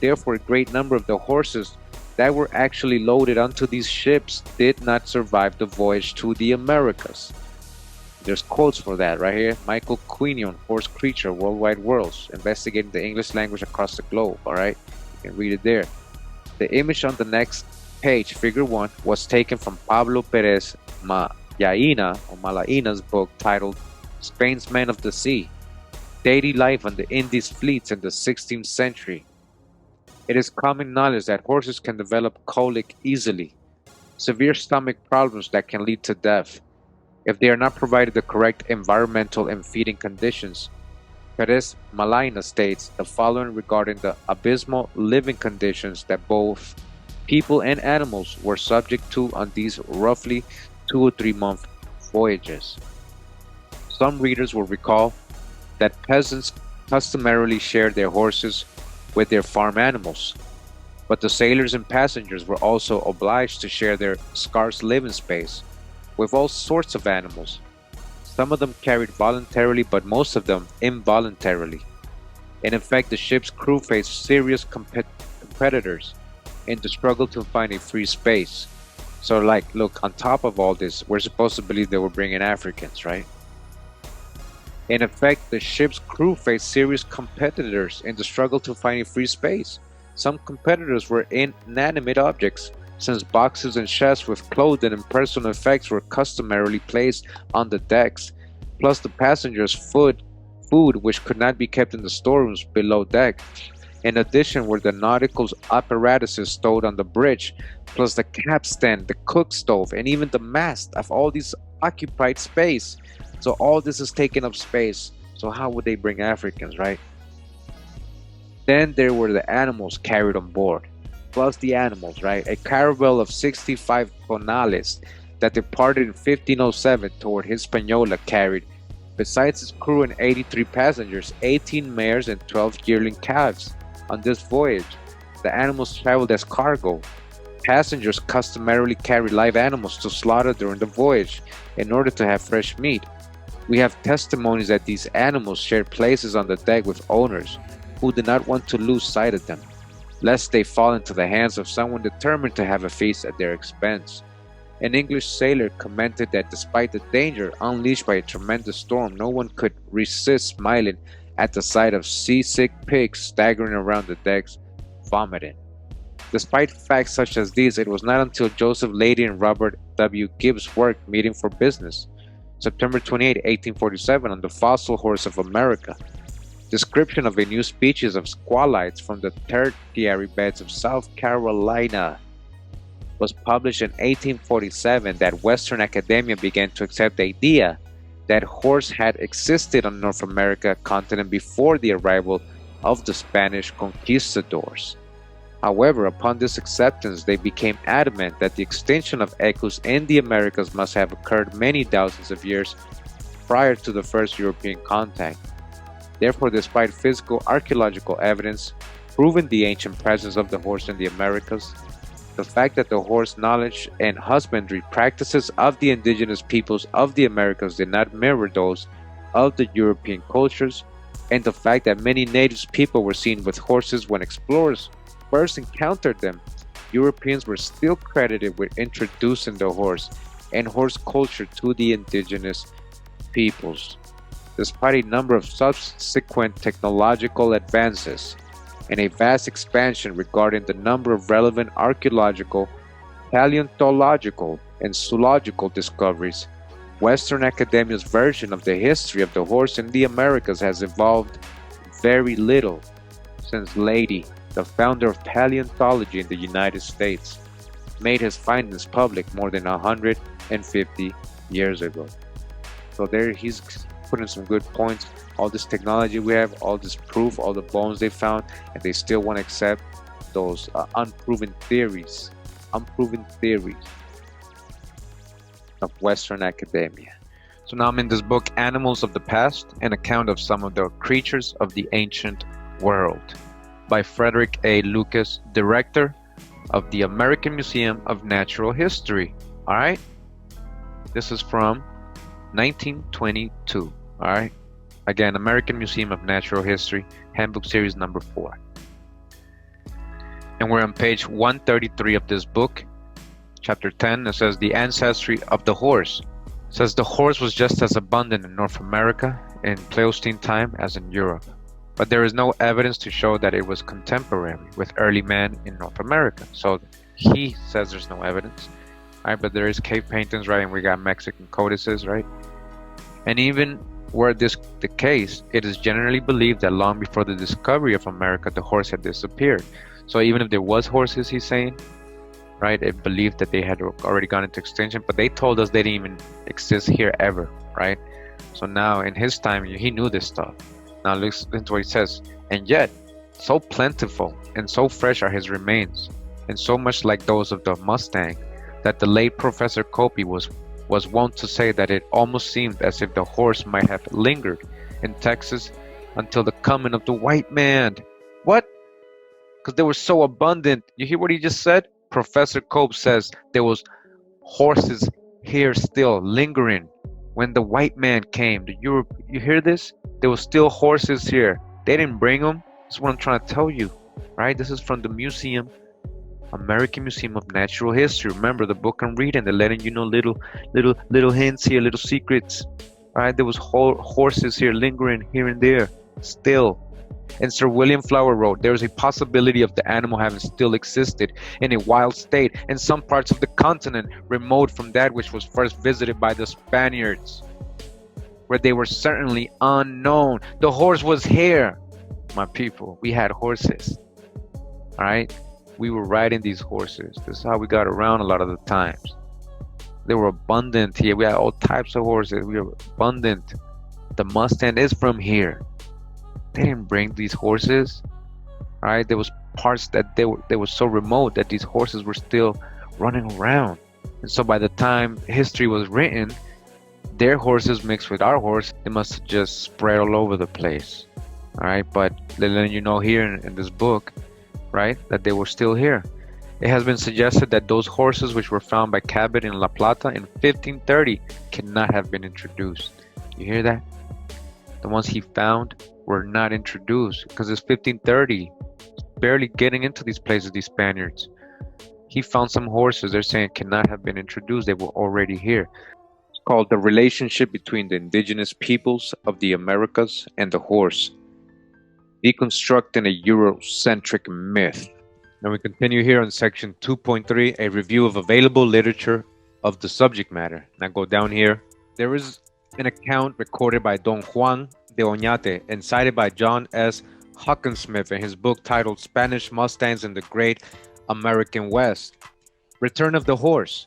Therefore, a great number of the horses that were actually loaded onto these ships did not survive the voyage to the Americas. There's quotes for that right here. Michael Quinion, Horse Creature, Worldwide Worlds, investigating the English language across the globe. All right, you can read it there. The image on the next page, figure 1, was taken from Pablo Perez Malaina's book titled Spain's Men of the Sea, Daily Life on the Indies Fleets in the 16th Century. It is common knowledge that horses can develop colic easily, severe stomach problems that can lead to death, if they are not provided the correct environmental and feeding conditions. Perez Malina states the following regarding the abysmal living conditions that both people and animals were subject to on these roughly 2 or 3 month voyages. Some readers will recall that peasants customarily shared their horses with their farm animals, but the sailors and passengers were also obliged to share their scarce living space with all sorts of animals. Some of them carried voluntarily, but most of them involuntarily. In effect, the ship's crew faced serious competitors in the struggle to find a free space. So, like, look, on top of all this, we're supposed to believe they were bringing Africans, right? In effect, the ship's crew faced serious competitors in the struggle to find a free space. Some competitors were inanimate objects, since boxes and chests with clothing and personal effects were customarily placed on the decks, plus the passengers' food which could not be kept in the storerooms below deck. In addition were the nautical apparatuses stowed on the bridge, plus the capstan, the cook stove, and even the mast of all these occupied space. So all this is taking up space. So how would they bring Africans, right? Then there were the animals carried on board. Plus the animals, right? A caravel of 65 tonales that departed in 1507 toward Hispaniola carried, besides its crew and 83 passengers, 18 mares and 12 yearling calves. On this voyage, the animals traveled as cargo. Passengers customarily carried live animals to slaughter during the voyage in order to have fresh meat. We have testimonies that these animals shared places on the deck with owners who did not want to lose sight of them, lest they fall into the hands of someone determined to have a feast at their expense. An English sailor commented that despite the danger unleashed by a tremendous storm, no one could resist smiling at the sight of seasick pigs staggering around the decks, vomiting. Despite facts such as these, it was not until Joseph Leidy and Robert W. Gibbs' work Meeting for Business, September 28, 1847, on the fossil horse of America, description of a new species of squalites from the tertiary beds of South Carolina, was published in 1847, that Western academia began to accept the idea that horse had existed on North America continent before the arrival of the Spanish conquistadors. However, upon this acceptance, they became adamant that the extinction of equus in the Americas must have occurred many thousands of years prior to the first European contact. Therefore, despite physical archaeological evidence proving the ancient presence of the horse in the Americas, the fact that the horse knowledge and husbandry practices of the indigenous peoples of the Americas did not mirror those of the European cultures, and the fact that many native people were seen with horses when explorers first encountered them, Europeans were still credited with introducing the horse and horse culture to the indigenous peoples. Despite a number of subsequent technological advances and a vast expansion regarding the number of relevant archaeological, paleontological, and zoological discoveries, Western academia's version of the history of the horse in the Americas has evolved very little since Leidy, the founder of paleontology in the United States, made his findings public more than 150 years ago. So there he's putting some good points. All this technology we have, all this proof, all the bones they found, and they still want to accept those unproven theories of Western academia. So now I'm in this book, Animals of the Past, an account of some of the creatures of the ancient world, by Frederick A. Lucas, director of the American Museum of Natural History. All right, this is from 1922. All right, again, American Museum of Natural History, Handbook Series number 4. And we're on page 133 of this book, chapter 10. It says the ancestry of the horse. It says the horse was just as abundant in North America in Pleistocene time as in Europe, but there is no evidence to show that it was contemporary with early man in North America. So he says there's no evidence. All right, but there is cave paintings, right? And we got Mexican codices, right? And even were this the case, it is generally believed that long before the discovery of America, the horse had disappeared. So even if there was horses, he's saying, right, it believed that they had already gone into extinction, but they told us they didn't even exist here ever, right? So now in his time, he knew this stuff. Now listen to what he says. And yet, so plentiful and so fresh are his remains, and so much like those of the Mustang, that the late Professor Copy was wont to say that it almost seemed as if the horse might have lingered in Texas until the coming of the white man. What? Because they were so abundant. You hear what he just said? Professor Cope says there was horses here still lingering when the white man came. The Europe, you hear this? There was still horses here. They didn't bring them. That's what I'm trying to tell you, right? This is from the museum, American Museum of Natural History. Remember the book I'm reading? They're letting you know little hints here, little secrets. Right? There was horses here lingering here and there, still. And Sir William Flower wrote, there is a possibility of the animal having still existed in a wild state in some parts of the continent remote from that which was first visited by the Spaniards, where they were certainly unknown. The horse was here, my people. We had horses. All right? We were riding these horses. This is how we got around a lot of the times. They were abundant here. We had all types of horses. We were abundant. The Mustang is from here. They didn't bring these horses. All right? There was parts that they were so remote that these horses were still running around. And so by the time history was written, their horses mixed with our horse, they must have just spread all over the place. All right? But they're letting you know here in this book, right, that they were still here. It has been suggested that those horses which were found by Cabot in La Plata in 1530 cannot have been introduced. You hear that? The ones he found were not introduced because it's 1530. Barely getting into these places, these Spaniards. He found some horses they're saying cannot have been introduced. They were already here. It's called The Relationship Between the Indigenous Peoples of the Americas and the Horse. Deconstructing a Eurocentric myth. And we continue here on section 2.3, a review of available literature of the subject matter. Now go down here. There is an account recorded by Don Juan de Oñate and cited by John S. Hawkinsmith in his book titled Spanish Mustangs in the Great American West, Return of the Horse.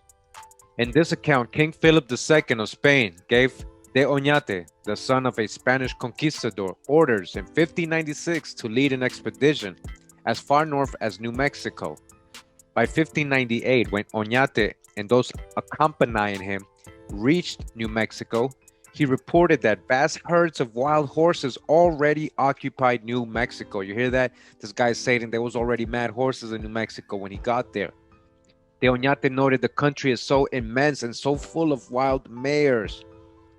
In this account, King Philip II of Spain gave de Oñate, the son of a Spanish conquistador, orders in 1596 to lead an expedition as far north as New Mexico. By 1598, when Oñate and those accompanying him reached New Mexico, he reported that vast herds of wild horses already occupied New Mexico. You hear that? This guy's saying there was already mad horses in New Mexico when he got there. De Oñate noted the country is so immense and so full of wild mares.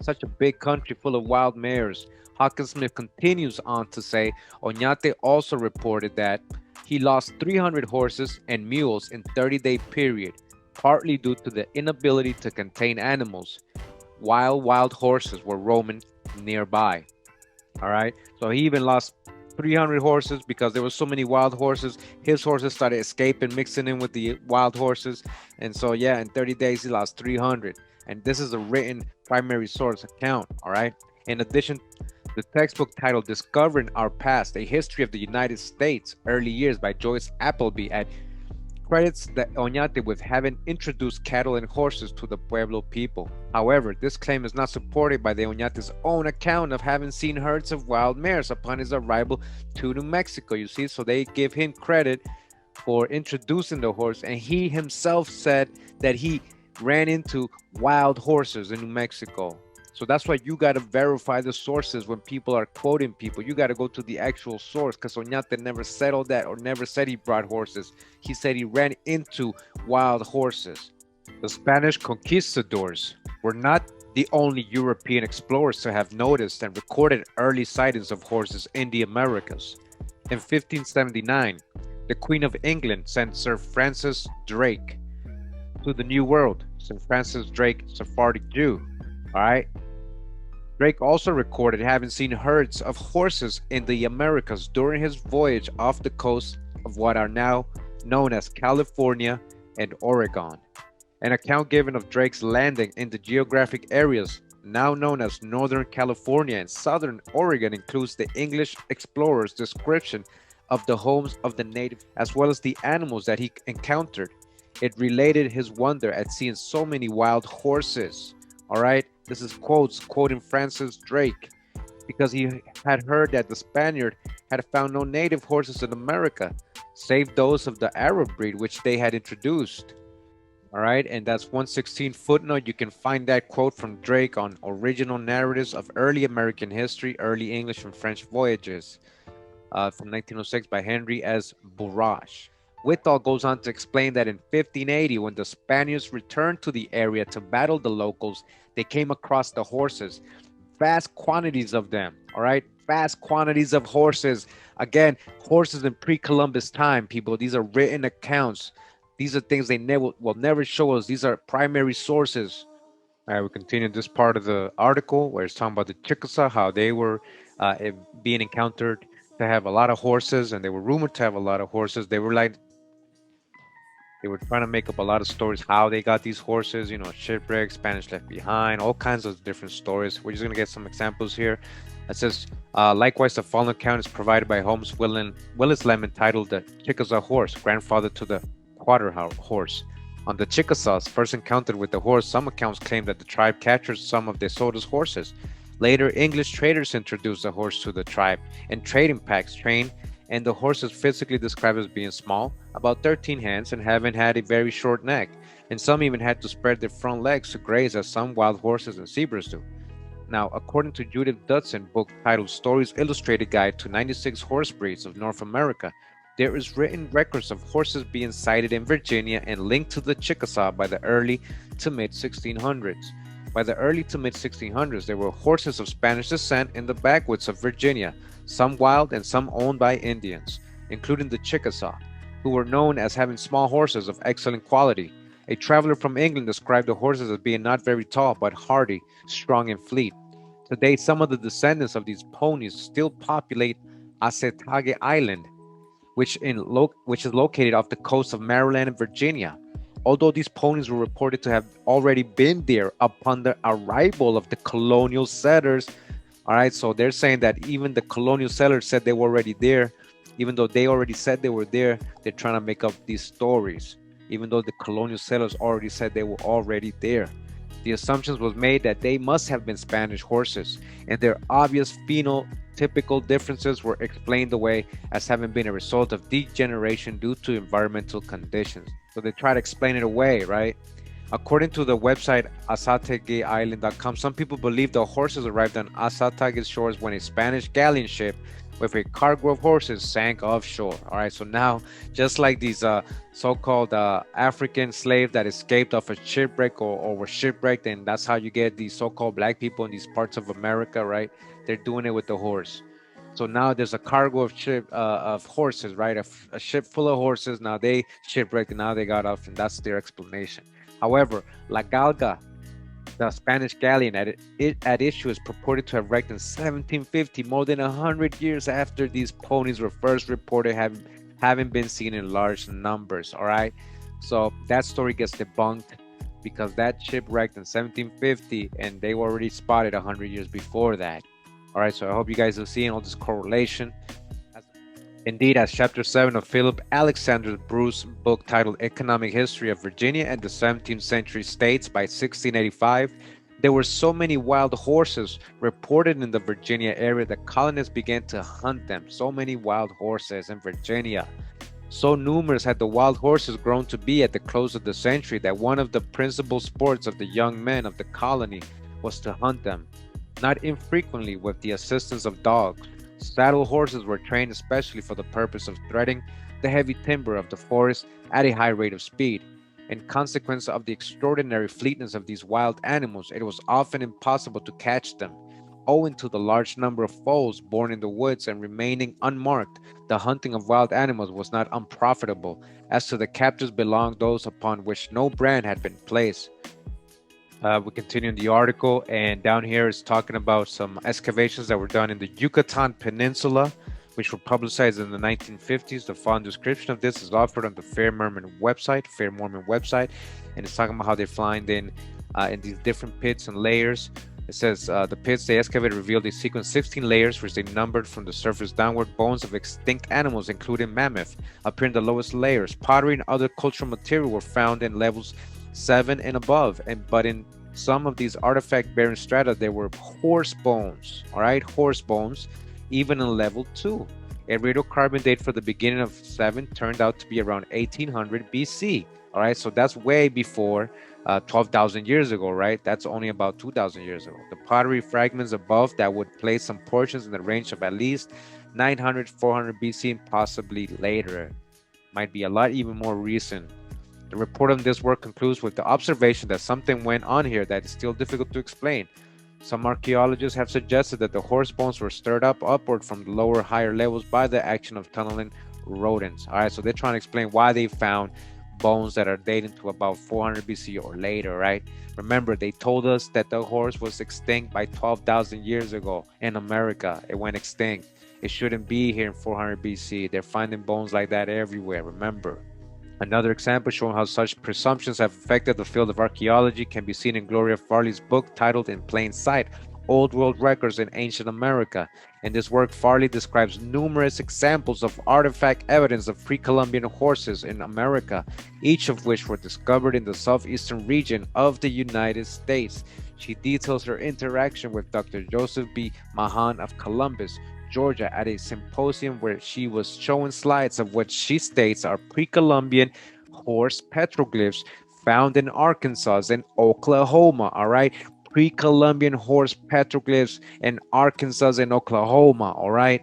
Such a big country full of wild mares. Hawkinsmith continues on to say, Oñate also reported that he lost 300 horses and mules in 30-day period, partly due to the inability to contain animals, while wild horses were roaming nearby. All right, so he even lost 300 horses because there were so many wild horses. His horses started escaping, mixing in with the wild horses, and so yeah, in 30 days he lost 300. And this is a written primary source account. All right, in addition, the textbook titled Discovering Our Past, A History of the United States Early Years by Joyce Appleby credits the Oñate with having introduced cattle and horses to the Pueblo people. However, this claim is not supported by the Oñate's own account of having seen herds of wild mares upon his arrival to New Mexico. You see, so they give him credit for introducing the horse, and he himself said that he ran into wild horses in New Mexico. So that's why you got to verify the sources when people are quoting people. You got to go to the actual source, because Oñate never said all that or never said he brought horses. He said he ran into wild horses. The Spanish conquistadors were not the only European explorers to have noticed and recorded early sightings of horses in the Americas. In 1579, the Queen of England sent Sir Francis Drake to the New World. Sir Francis Drake, Sephardic Jew. All right. Drake also recorded having seen herds of horses in the Americas during his voyage off the coast of what are now known as California and Oregon. An account given of Drake's landing in the geographic areas now known as Northern California and Southern Oregon includes the English explorer's description of the homes of the native, as well as the animals that he encountered. It related his wonder at seeing so many wild horses. All right, this is quotes quoting Francis Drake, because he had heard that the Spaniard had found no native horses in America, save those of the Arab breed which they had introduced. All right, and that's 116 footnote. You can find that quote from Drake on Original Narratives of Early American History, Early English and French Voyages, from 1906 by Henry S. Bourage. Whitall goes on to explain that in 1580, when the Spaniards returned to the area to battle the locals, they came across the horses, vast quantities of them. All right, vast quantities of horses. Again, horses in pre-Columbus time, people. These are written accounts. These are things they never will never show us. These are primary sources. All right, we continue this part of the article where it's talking about the Chickasaw, how they were being encountered to have a lot of horses, and they were rumored to have a lot of horses. They were trying to make up a lot of stories how they got these horses, shipwreck, Spanish left behind, all kinds of different stories. We're just going to get some examples here. It says, likewise, the following account is provided by Holmes Willis Lemon, titled The Chickasaw Horse, grandfather to the quarter horse. On the Chickasaws first encountered with the horse, some accounts claim that the tribe captured some of De Soto's horses. Later, English traders introduced the horse to the tribe, and trading packs trained, and the horse is physically described as being small, about 13 hands, and having had a very short neck, and some even had to spread their front legs to graze as some wild horses and zebras do. Now, according to Judith Dudson, book titled Stories Illustrated Guide to 96 Horse Breeds of North America, there is written records of horses being sighted in Virginia and linked to the Chickasaw by the early to mid 1600s. By the early to mid 1600s, there were horses of Spanish descent in the backwoods of Virginia, some wild and some owned by Indians, including the Chickasaw, who were known as having small horses of excellent quality. A traveler from England described the horses as being not very tall, but hardy, strong, and fleet. Today, some of the descendants of these ponies still populate Asatage Island, which is located off the coast of Maryland and Virginia. Although these ponies were reported to have already been there upon the arrival of the colonial settlers. All right, so they're saying that even the colonial settlers said they were already there. Even though they already said they were there, they're trying to make up these stories. Even though the colonial settlers already said they were already there. The assumptions was made that they must have been Spanish horses, and their obvious phenotypical differences were explained away as having been a result of degeneration due to environmental conditions. So they try to explain it away, right? According to the website AsatageIsland.com, some people believe the horses arrived on Asatage's shores when a Spanish galleon ship with a cargo of horses sank offshore. All right, so now, just like these so-called African slaves that escaped off a shipwreck or were shipwrecked, and that's how you get these so-called black people in these parts of America, right? They're doing it with the horse. So now there's a cargo of horses, right? A ship full of horses. Now they shipwrecked, and now they got off, and that's their explanation. However, La Galga, the Spanish galleon at issue, is purported to have wrecked in 1750, more than 100 years after these ponies were first reported having been seen in large numbers. All right, so that story gets debunked because that ship wrecked in 1750, and they were already spotted 100 years before that. All right, so I hope you guys are seeing all this correlation. Indeed, as Chapter 7 of Philip Alexander Bruce's book titled Economic History of Virginia and the 17th Century states, by 1685, there were so many wild horses reported in the Virginia area that colonists began to hunt them. So many wild horses in Virginia. So numerous had the wild horses grown to be at the close of the century that one of the principal sports of the young men of the colony was to hunt them, not infrequently with the assistance of dogs. Saddle horses were trained especially for the purpose of threading the heavy timber of the forest at a high rate of speed. In consequence of the extraordinary fleetness of these wild animals, it was often impossible to catch them. Owing to the large number of foals born in the woods and remaining unmarked, the hunting of wild animals was not unprofitable, as to the captives belonged those upon which no brand had been placed. We continue in the article, and down here is talking about some excavations that were done in the Yucatan Peninsula, which were publicized in the 1950s. The following description of this is offered on the Fair Mormon website, and it's talking about how they're flying in these different pits and layers. It says the pits they excavated revealed a sequence 16 layers, which they numbered from the surface downward. Bones of extinct animals, including mammoth, appear in the lowest layers. Pottery and other cultural material were found in levels 7 and above, but in some of these artifact-bearing strata, there were horse bones. All right, horse bones, even in level 2. A radiocarbon date for the beginning of 7 turned out to be around 1800 BC. All right, so that's way before 12,000 years ago, right? That's only about 2,000 years ago. The pottery fragments above that would place some portions in the range of at least 900, 400 BC, and possibly later. Might be a lot even more recent. The report on this work concludes with the observation that something went on here that is still difficult to explain. Some archaeologists have suggested that the horse bones were stirred up upward from the lower, higher levels by the action of tunneling rodents. All right, so they're trying to explain why they found bones that are dating to about 400 BC or later, right? Remember, they told us that the horse was extinct by 12,000 years ago in America. It went extinct. It shouldn't be here in 400 BC. They're finding bones like that everywhere, remember. Another example showing how such presumptions have affected the field of archaeology can be seen in Gloria Farley's book titled In Plain Sight, Old World Records in Ancient America. In this work, Farley describes numerous examples of artifact evidence of pre-Columbian horses in America, each of which were discovered in the southeastern region of the United States. She details her interaction with Dr. Joseph B. Mahan of Columbus, Georgia, at a symposium where she was showing slides of what she states are pre-Columbian horse petroglyphs found in Arkansas and Oklahoma. All right, pre-Columbian horse petroglyphs in Arkansas and Oklahoma. All right.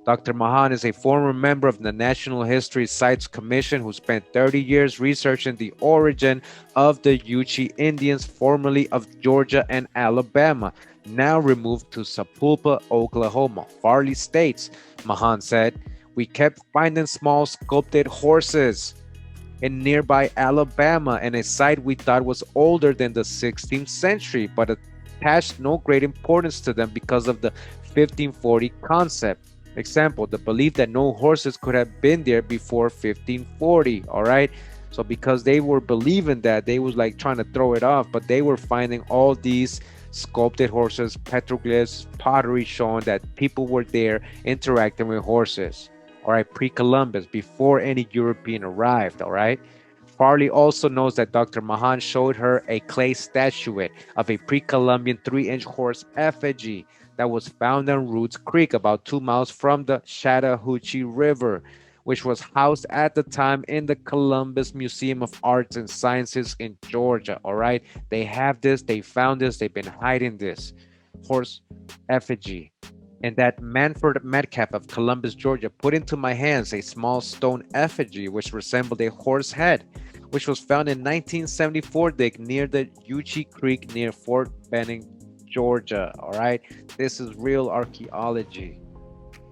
Dr. Mahan is a former member of the National History Sites Commission who spent 30 years researching the origin of the Yuchi Indians, formerly of Georgia and Alabama, now removed to Sapulpa, Oklahoma. Farley states, Mahan said, "We kept finding small sculpted horses in nearby Alabama and a site we thought was older than the 16th century, but attached no great importance to them because of the 1540 concept. Example, the belief that no horses could have been there before 1540, all right? So because they were believing that, they was like trying to throw it off, but they were finding all these sculpted horses, petroglyphs, pottery showing that people were there interacting with horses, all right, pre-Columbus, before any European arrived, all right? Farley also knows that Dr. Mahan showed her a clay statuette of a pre-Columbian 3-inch horse effigy that was found on Roots Creek, about 2 miles from the Chattahoochee River, which was housed at the time in the Columbus Museum of Arts and Sciences in Georgia. All right, they have this, they found this, they've been hiding this horse effigy. And that Manford Metcalf of Columbus, Georgia, put into my hands a small stone effigy which resembled a horse head, which was found in 1974 dig near the Yuchi Creek near Fort Benning, Georgia. All right, this is real archaeology.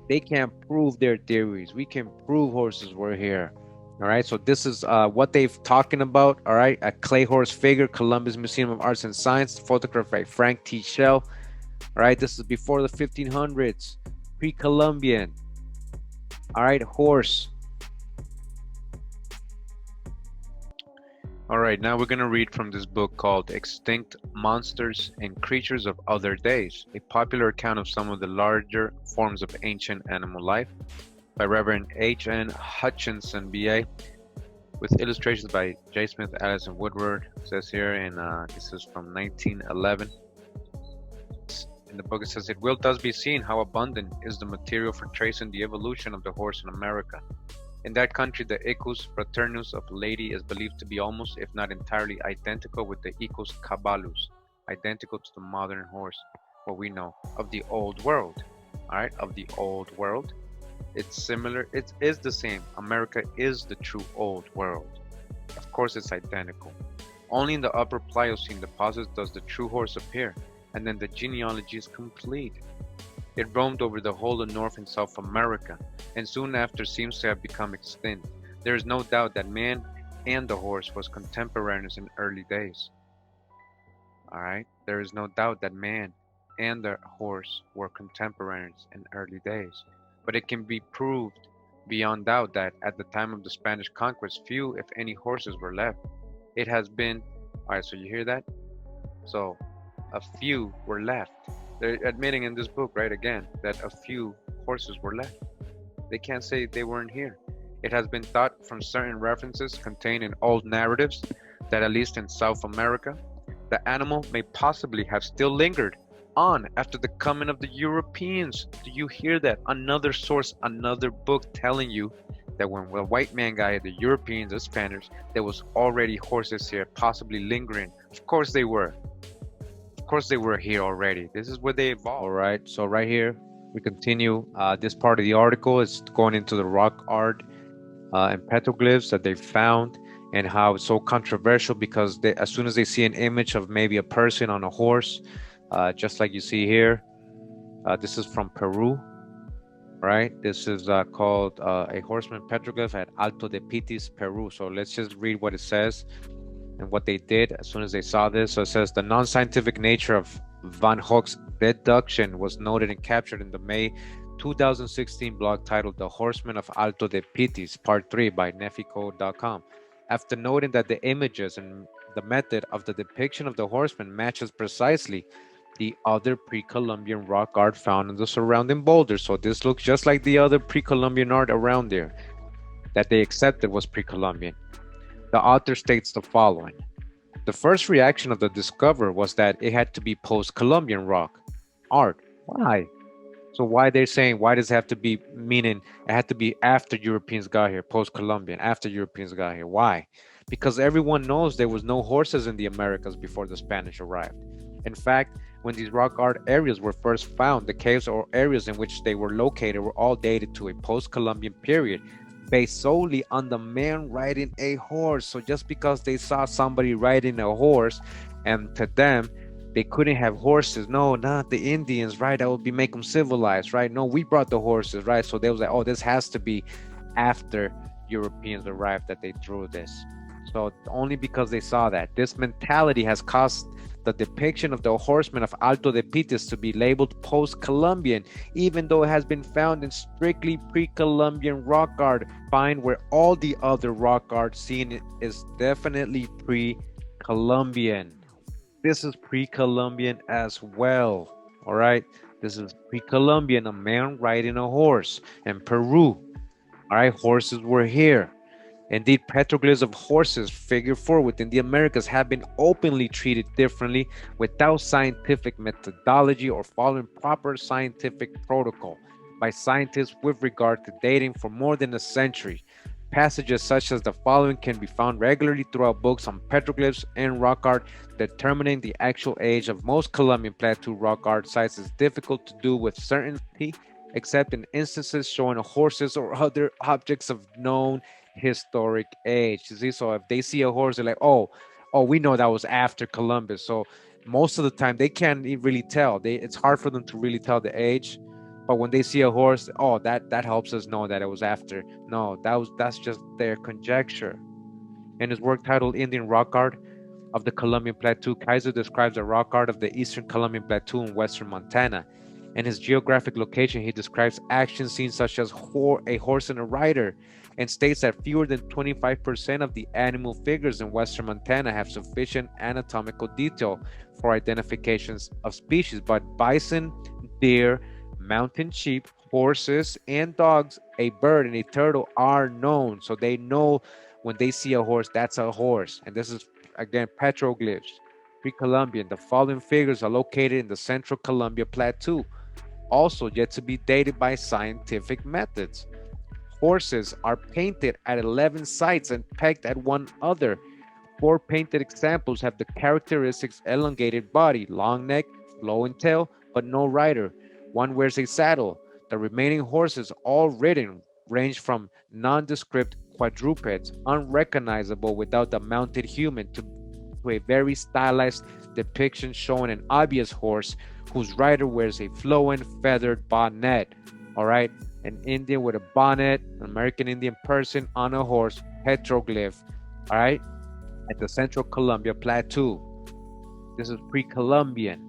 They can't prove their theories. We can prove horses were here. All right, so this is what they've talking about. All right, a clay horse figure, Columbus Museum of Arts and Science, photographed by Frank T. Shell. All right, this is before the 1500s, pre-Columbian. All right, horse. All right, now we're going to read from this book called Extinct Monsters and Creatures of Other Days, a popular account of some of the larger forms of ancient animal life by Reverend H.N. Hutchinson, B.A., with illustrations by J. Smith, Allison Woodward. It says here, and this is from 1911. In the book it says, "It will thus be seen how abundant is the material for tracing the evolution of the horse in America. In that country, the Equus fraternus of Lady is believed to be almost, if not entirely, identical with the Equus caballus, identical to the modern horse, what we know, of the Old World." All right, of the Old World. It's similar, it is the same. America is the true Old World. Of course, it's identical. Only in the upper Pliocene deposits does the true horse appear, and then the genealogy is complete. It roamed over the whole of North and South America, and soon after seems to have become extinct. There is no doubt that man and the horse was contemporaneous in early days. Alright, there is no doubt that man and the horse were contemporaneous in early days. But it can be proved beyond doubt that at the time of the Spanish conquest, few, if any, horses were left. It has been, alright, so you hear that? So, a few were left. They're admitting in this book, right, again, that a few horses were left. They can't say they weren't here. It has been thought from certain references contained in old narratives that at least in South America, the animal may possibly have still lingered on after the coming of the Europeans. Do you hear that? Another source, another book telling you that when the white man got here, the Europeans, the Spaniards, there was already horses here, possibly lingering. Of course they were. Of course they were here already. This is where they All evolved. right, so right here we continue. This part of the article is going into the rock art and petroglyphs that they found, and how it's so controversial because they, as soon as they see an image of maybe a person on a horse, just like you see here, this is from Peru, right? This is called a horseman petroglyph at Alto de Pitis, Peru. So let's just read what it says and what they did as soon as they saw this. So it says the non-scientific nature of Van Hoek's deduction was noted and captured in the May 2016 blog titled The Horseman of Alto de Pitis, Part 3 by Nefico.com. After noting that the images and the method of the depiction of the horseman matches precisely the other pre-Columbian rock art found in the surrounding boulders. So this looks just like the other pre-Columbian art around there that they accepted was pre-Columbian. The author states the following. The first reaction of the discoverer was that it had to be post-Columbian rock art. Why? So why they're saying, why does it have to be, meaning it had to be after Europeans got here, post-Columbian, after Europeans got here? Why? Because everyone knows there was no horses in the Americas before the Spanish arrived. In fact, when these rock art areas were first found, the caves or areas in which they were located were all dated to a post-Columbian period, based solely on the man riding a horse. So just because they saw somebody riding a horse, and to them, they couldn't have horses. No, not the Indians, right? That would be make them civilized, right? No, we brought the horses, right? So they was like, oh, this has to be after Europeans arrived that they drew this. So only because they saw that. This mentality has caused the depiction of the horseman of Alto de Pitis to be labeled post-Columbian, even though it has been found in strictly pre-Columbian rock art, find where all the other rock art seen is definitely pre-Columbian. This is pre-Columbian as well. All right, this is pre-Columbian, a man riding a horse in Peru. All right, horses were here. Indeed, petroglyphs of horses figure 4 within the Americas have been openly treated differently without scientific methodology or following proper scientific protocol by scientists with regard to dating for more than a century. Passages such as the following can be found regularly throughout books on petroglyphs and rock art. Determining the actual age of most Columbian Plateau rock art sites is difficult to do with certainty, except in instances showing horses or other objects of known historic age. You see, so if they see a horse, they're like, oh, we know that was after Columbus. So most of the time they can't really tell. It's hard for them to really tell the age. But when they see a horse, oh, that helps us know that it was after. No, that's just their conjecture. In his work titled Indian Rock Art of the Columbian Plateau, Kaiser describes the rock art of the Eastern Columbian Plateau in western Montana. In his geographic location, he describes action scenes such as a horse and a rider, and states that fewer than 25% of the animal figures in western Montana have sufficient anatomical detail for identifications of species, but bison, deer, mountain sheep, horses, and dogs, a bird, and a turtle are known. So they know when they see a horse, that's a horse. And this is, again, petroglyphs, pre-Columbian. The following figures are located in the Central Columbia Plateau, also yet to be dated by scientific methods. Horses are painted at 11 sites and pegged at one other. 4 painted examples have the characteristics elongated body, long neck, flowing tail, but no rider. 1 wears a saddle. The remaining horses, all ridden, range from nondescript quadrupeds, unrecognizable without the mounted human, to a very stylized depiction showing an obvious horse whose rider wears a flowing feathered bonnet. All right, an Indian with a bonnet, an American Indian person on a horse, petroglyph. All right, at the Central Columbia Plateau. This is pre-Columbian.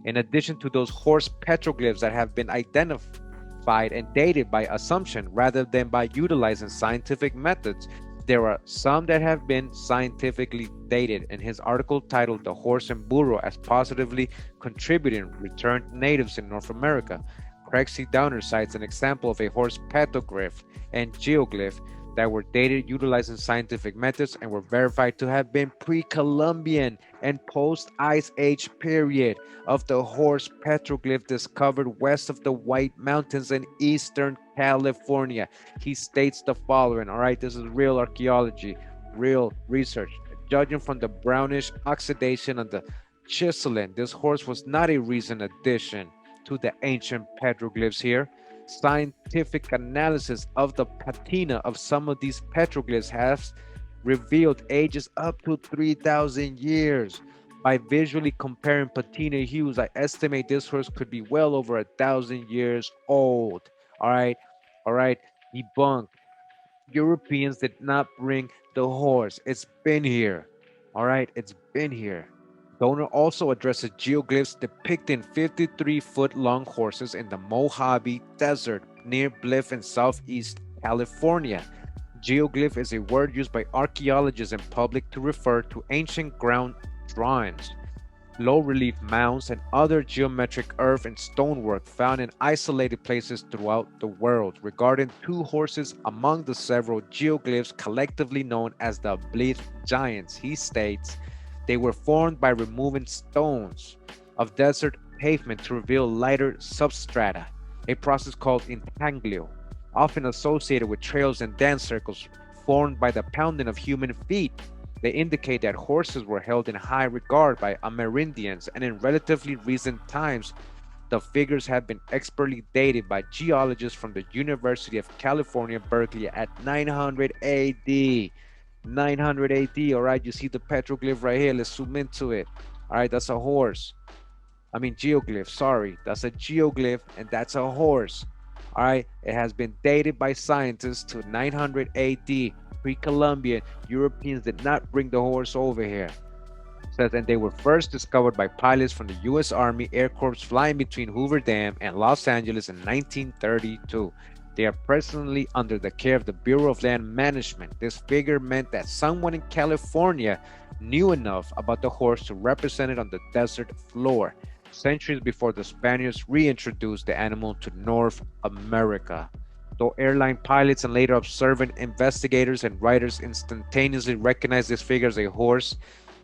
In addition to those horse petroglyphs that have been identified and dated by assumption rather than by utilizing scientific methods, There are some that have been scientifically dated. In his article titled The Horse and Burro as Positively Contributing Returned Natives in North America, Craig C. Downer cites an example of a horse petroglyph and geoglyph that were dated utilizing scientific methods and were verified to have been pre-Columbian and post-Ice Age period of the horse petroglyph discovered west of the White Mountains in eastern California. He states the following, all right, this is real archaeology, real research. Judging from the brownish oxidation on the chiseling, this horse was not a recent addition to the ancient petroglyphs here. Scientific analysis of the patina of some of these petroglyphs has revealed ages up to 3,000 years. By visually comparing patina hues, I estimate this horse could be well over 1,000 years old. All right, all right, debunk. Europeans did not bring the horse. It's been here. All right, it's been here. Donor also addresses geoglyphs depicting 53-foot long horses in the Mojave Desert near Blythe in southeast California. Geoglyph is a word used by archaeologists in public to refer to ancient ground drawings, low relief mounds, and other geometric earth and stonework found in isolated places throughout the world. Regarding two horses among the several geoglyphs collectively known as the Blythe Giants, he states they were formed by removing stones of desert pavement to reveal lighter substrata, a process called intaglio, often associated with trails and dance circles formed by the pounding of human feet. They indicate that horses were held in high regard by Amerindians, and in relatively recent times, the figures have been expertly dated by geologists from the University of California, Berkeley at 900 AD. 900 AD, all right? You see the petroglyph right here. Let's zoom into it. All right, that's a horse. I mean, geoglyph, sorry. That's a geoglyph, and that's a horse. All right, it has been dated by scientists to 900 AD. Pre-Columbian, Europeans did not bring the horse over here. It says, and they were first discovered by pilots from the U.S. Army Air Corps flying between Hoover Dam and Los Angeles in 1932. They are presently under the care of the Bureau of Land Management. This figure meant that someone in California knew enough about the horse to represent it on the desert floor, centuries before the Spaniards reintroduced the animal to North America. Though airline pilots and later observant investigators and writers instantaneously recognized this figure as a horse,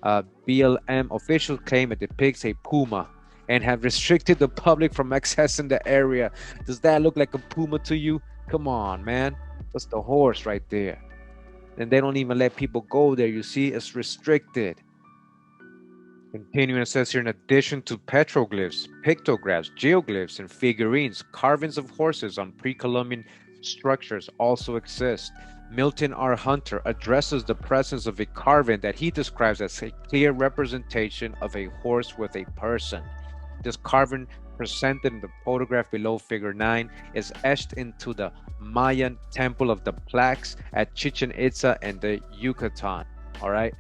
BLM officials claim it depicts a puma and have restricted the public from accessing the area. Does that look like a puma to you? Come on, man. That's the horse right there. And they don't even let people go there. You see, it's restricted. Continuing, it says here, in addition to petroglyphs, pictographs, geoglyphs, and figurines, carvings of horses on pre-Columbian structures also exist. Milton R. Hunter addresses the presence of a carving that he describes as a clear representation of a horse with a person. This carving, presented in the photograph below figure 9, is etched into the Mayan temple of the plaques at Chichen Itza and the Yucatan. All right,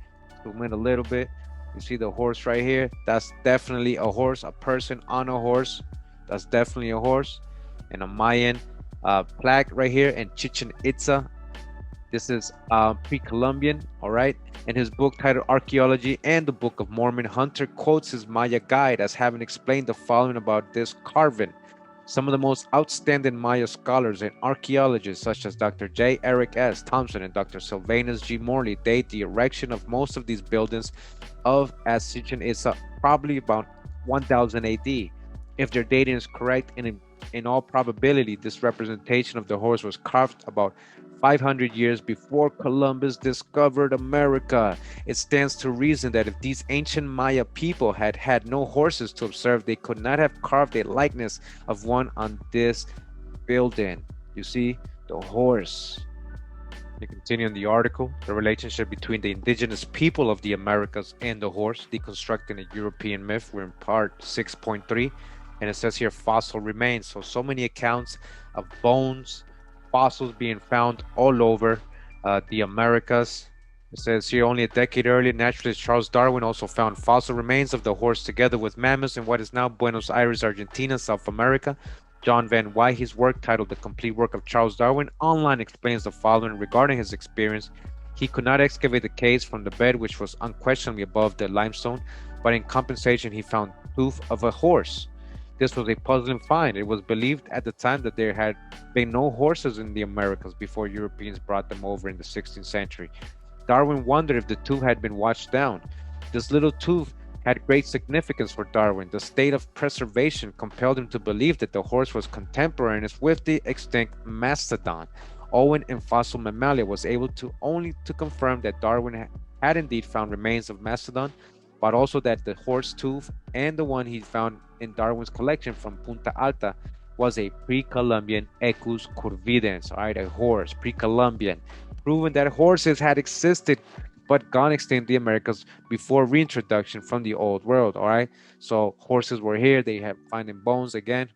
zoom in a little bit. You see the horse right here? That's definitely a horse, a person on a horse. That's definitely a horse. And a Mayan plaque right here in Chichen Itza. This is pre-Columbian, all right? In his book titled Archaeology and the Book of Mormon, Hunter quotes his Maya guide as having explained the following about this carving. Some of the most outstanding Maya scholars and archaeologists, such as Dr. J. Eric S. Thompson and Dr. Sylvanus G. Morley, date the erection of most of these buildings of as Chichen Itza probably about 1000 AD. If their dating is correct, in all probability, this representation of the horse was carved about 500 years before Columbus discovered America. It stands to reason that if these ancient Maya people had had no horses to observe, they could not have carved a likeness of one on this building. You see, the horse. You continue in the article, the relationship between the indigenous people of the Americas and the horse, deconstructing a European myth. We're in part 6.3, and it says here fossil remains. So many accounts of bones, fossils being found all over the Americas. It says here only a decade earlier, naturalist Charles Darwin also found fossil remains of the horse together with mammoths in what is now Buenos Aires, Argentina, South America. John Van Wyhe's work titled The Complete Work of Charles Darwin online explains the following regarding his experience He could not excavate the caves from the bed, which was unquestionably above the limestone, but in compensation, he found hoof of a horse. This was a puzzling find. It was believed at the time that there had been no horses in the Americas before Europeans brought them over in the 16th century. Darwin wondered if the tooth had been washed down. This little tooth had great significance for Darwin. The state of preservation compelled him to believe that the horse was contemporaneous with the extinct mastodon. Owen in Fossil Mammalia was able to only to confirm that Darwin had indeed found remains of mastodon, but also that the horse tooth and the one he found in Darwin's collection from Punta Alta was a pre-Columbian Equus curvidens, all right, a horse, pre-Columbian, proving that horses had existed but gone extinct in the Americas before reintroduction from the old world, all right? So horses were here, they have finding bones again.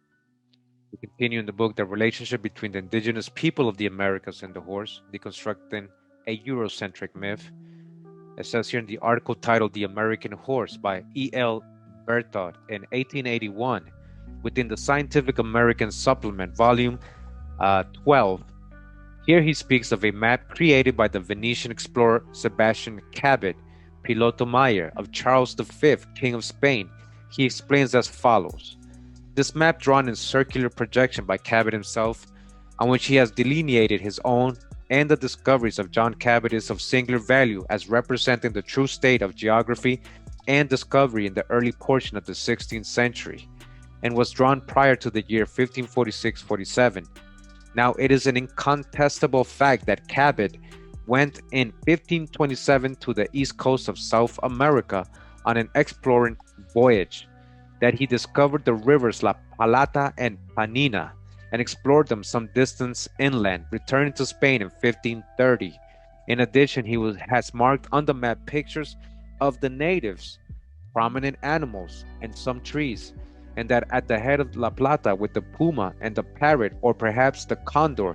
We continue in the book the relationship between the indigenous people of the Americas and the horse, deconstructing a Eurocentric myth. It says here in the article titled The American Horse by E.L. Berthoud in 1881 within the Scientific American Supplement, volume 12. Here he speaks of a map created by the Venetian explorer Sebastian Cabot, Piloto Mayer of Charles V, King of Spain. He explains as follows. This map drawn in circular projection by Cabot himself, on which he has delineated his own and the discoveries of John Cabot is of singular value as representing the true state of geography and discovery in the early portion of the 16th century, and was drawn prior to the year 1546-47. Now, it is an incontestable fact that Cabot went in 1527 to the east coast of South America on an exploring voyage, that he discovered the rivers La Plata and Panina and explored them some distance inland, returning to Spain in 1530. In addition, he has marked on the map pictures of the natives, prominent animals, and some trees, and that at the head of La Plata with the puma and the parrot, or perhaps the condor,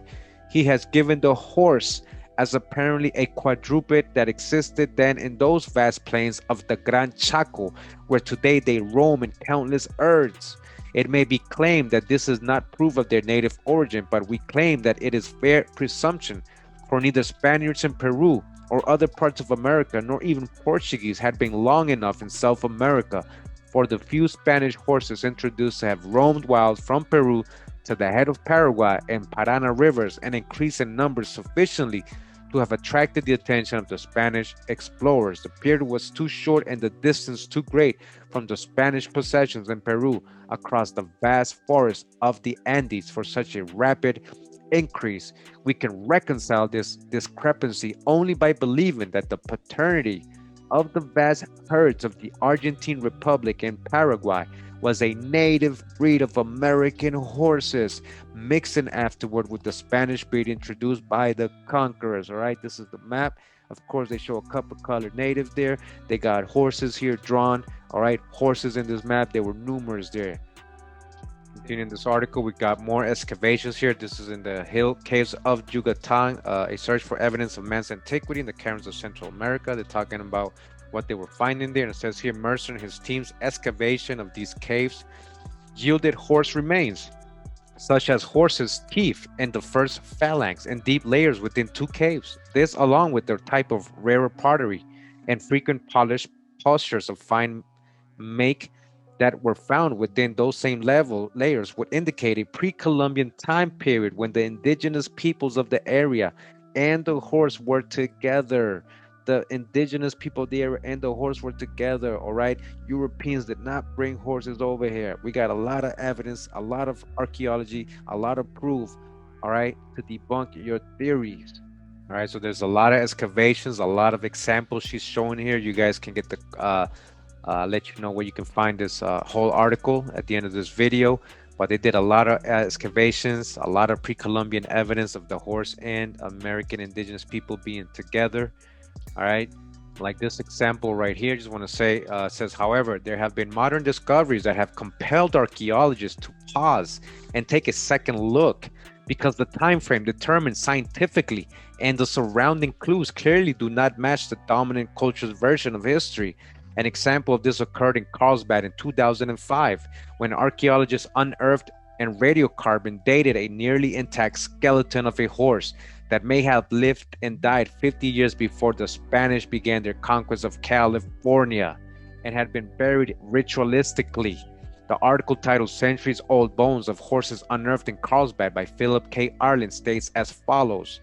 he has given the horse as apparently a quadruped that existed then in those vast plains of the Gran Chaco, where today they roam in countless herds. It may be claimed that this is not proof of their native origin, but we claim that it is fair presumption, for neither Spaniards in Peru or other parts of America, nor even Portuguese had been long enough in South America for the few Spanish horses introduced to have roamed wild from Peru to the head of Paraguay and Parana rivers and increased in numbers sufficiently to have attracted the attention of the Spanish explorers. The period was too short and the distance too great from the Spanish possessions in Peru across the vast forests of the Andes for such a rapid increase. We can reconcile this discrepancy only by believing that the paternity of the vast herds of the Argentine Republic and Paraguay was a native breed of American horses, mixing afterward with the Spanish breed introduced by the conquerors. All right, this is the map. Of course, they show a couple colored natives there. They got horses here drawn. All right, horses in this map. There were numerous there. Continuing this article, we got more excavations here. This is in the hill caves of Yucatan, a search for evidence of man's antiquity in the caverns of Central America. They're talking about what they were finding there. And it says here, Mercer and his team's excavation of these caves yielded horse remains, such as horses' teeth and the first phalanx and deep layers within two caves. This, along with their type of rarer pottery and frequent polished postures of fine make that were found within those same layers, would indicate a pre-Columbian time period when the indigenous peoples of the area and the horse were together. The indigenous people there and the horse were together. All right, Europeans did not bring horses over here. We got a lot of evidence, a lot of archaeology, a lot of proof, all right, to debunk your theories. All right, so there's a lot of excavations, a lot of examples she's showing here. You guys can get the let you know where you can find this whole article at the end of this video. But they did a lot of excavations, a lot of pre-Columbian evidence of the horse and American indigenous people being together. All right, like this example right here, just want to say, says, however, there have been modern discoveries that have compelled archaeologists to pause and take a second look, because the time frame determined scientifically and the surrounding clues clearly do not match the dominant culture's version of history. An example of this occurred in Carlsbad in 2005, when archaeologists unearthed and radiocarbon dated a nearly intact skeleton of a horse, that may have lived and died 50 years before the Spanish began their conquest of California and had been buried ritualistically. The article titled Centuries Old Bones of Horses Unearthed in Carlsbad by Philip K. Arlen states as follows.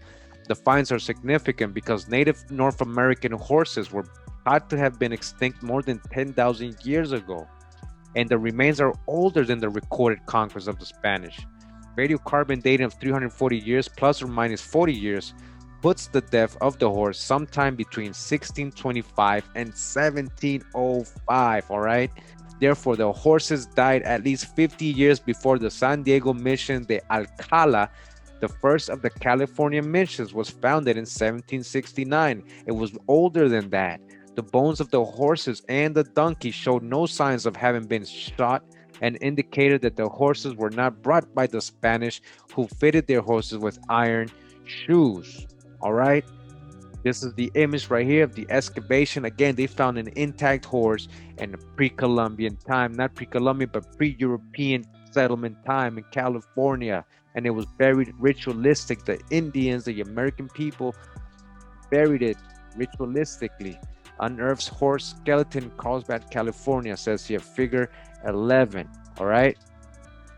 The finds are significant because native North American horses were thought to have been extinct more than 10,000 years ago, and the remains are older than the recorded conquest of the Spanish. Radiocarbon dating of 340 years plus or minus 40 years puts the death of the horse sometime between 1625 and 1705, all right? Therefore, the horses died at least 50 years before the San Diego mission de Alcala. The first of the California missions was founded in 1769. It was older than that. The bones of the horses and the donkey showed no signs of having been shot and indicated that the horses were not brought by the Spanish, who fitted their horses with iron shoes. All right. This is the image right here of the excavation. Again, they found an intact horse in pre-Columbian time, not pre-Columbian, but pre-European settlement time in California. And it was buried ritualistic. The Indians, the American people, buried it ritualistically. Unearths horse skeleton, Carlsbad, California, says here, figure 11. All right.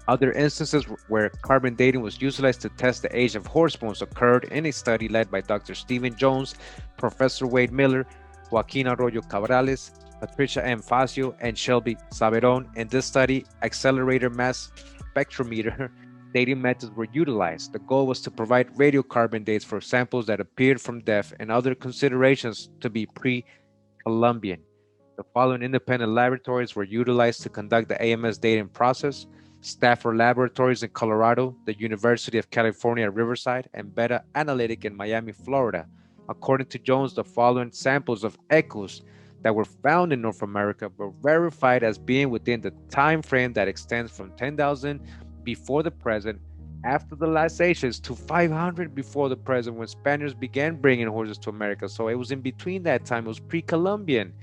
Other instances where carbon dating was utilized to test the age of horse bones occurred in a study led by Dr. Stephen Jones, Professor Wade Miller, Joaquin Arroyo Cabrales, Patricia M. Facio, and Shelby Saberon. In this study, accelerator mass spectrometer dating methods were utilized. The goal was to provide radiocarbon dates for samples that appeared from death and other considerations to be pre-Columbian. The following independent laboratories were utilized to conduct the AMS dating process: Stafford Laboratories in Colorado, the University of California at Riverside, and Beta Analytic in Miami, Florida. According to Jones, the following samples of echoes that were found in North America were verified as being within the time frame that extends from 10,000 before the present, after the last ages, to 500 before the present, when Spaniards began bringing horses to America. So it was in between that time. It was pre-Columbian.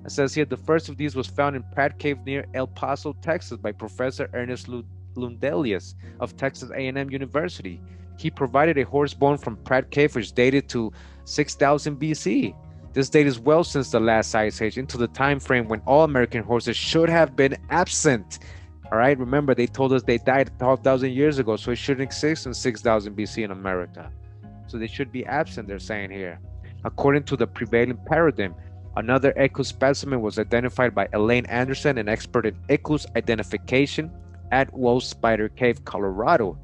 It says here, the first of these was found in Pratt Cave near El Paso, Texas, by Professor Ernest Lundelius of Texas A&M University. He provided a horse bone from Pratt Cave which dated to 6000 BC. This date is well since the last ice age, into the time frame when all American horses should have been absent. All right, remember they told us they died 12,000 years ago, so it shouldn't exist in 6000 BC in America. So they should be absent, they're saying here. According to the prevailing paradigm, another echo specimen was identified by Elaine Anderson, an expert in echoes identification, at Wolf Spider Cave, Colorado.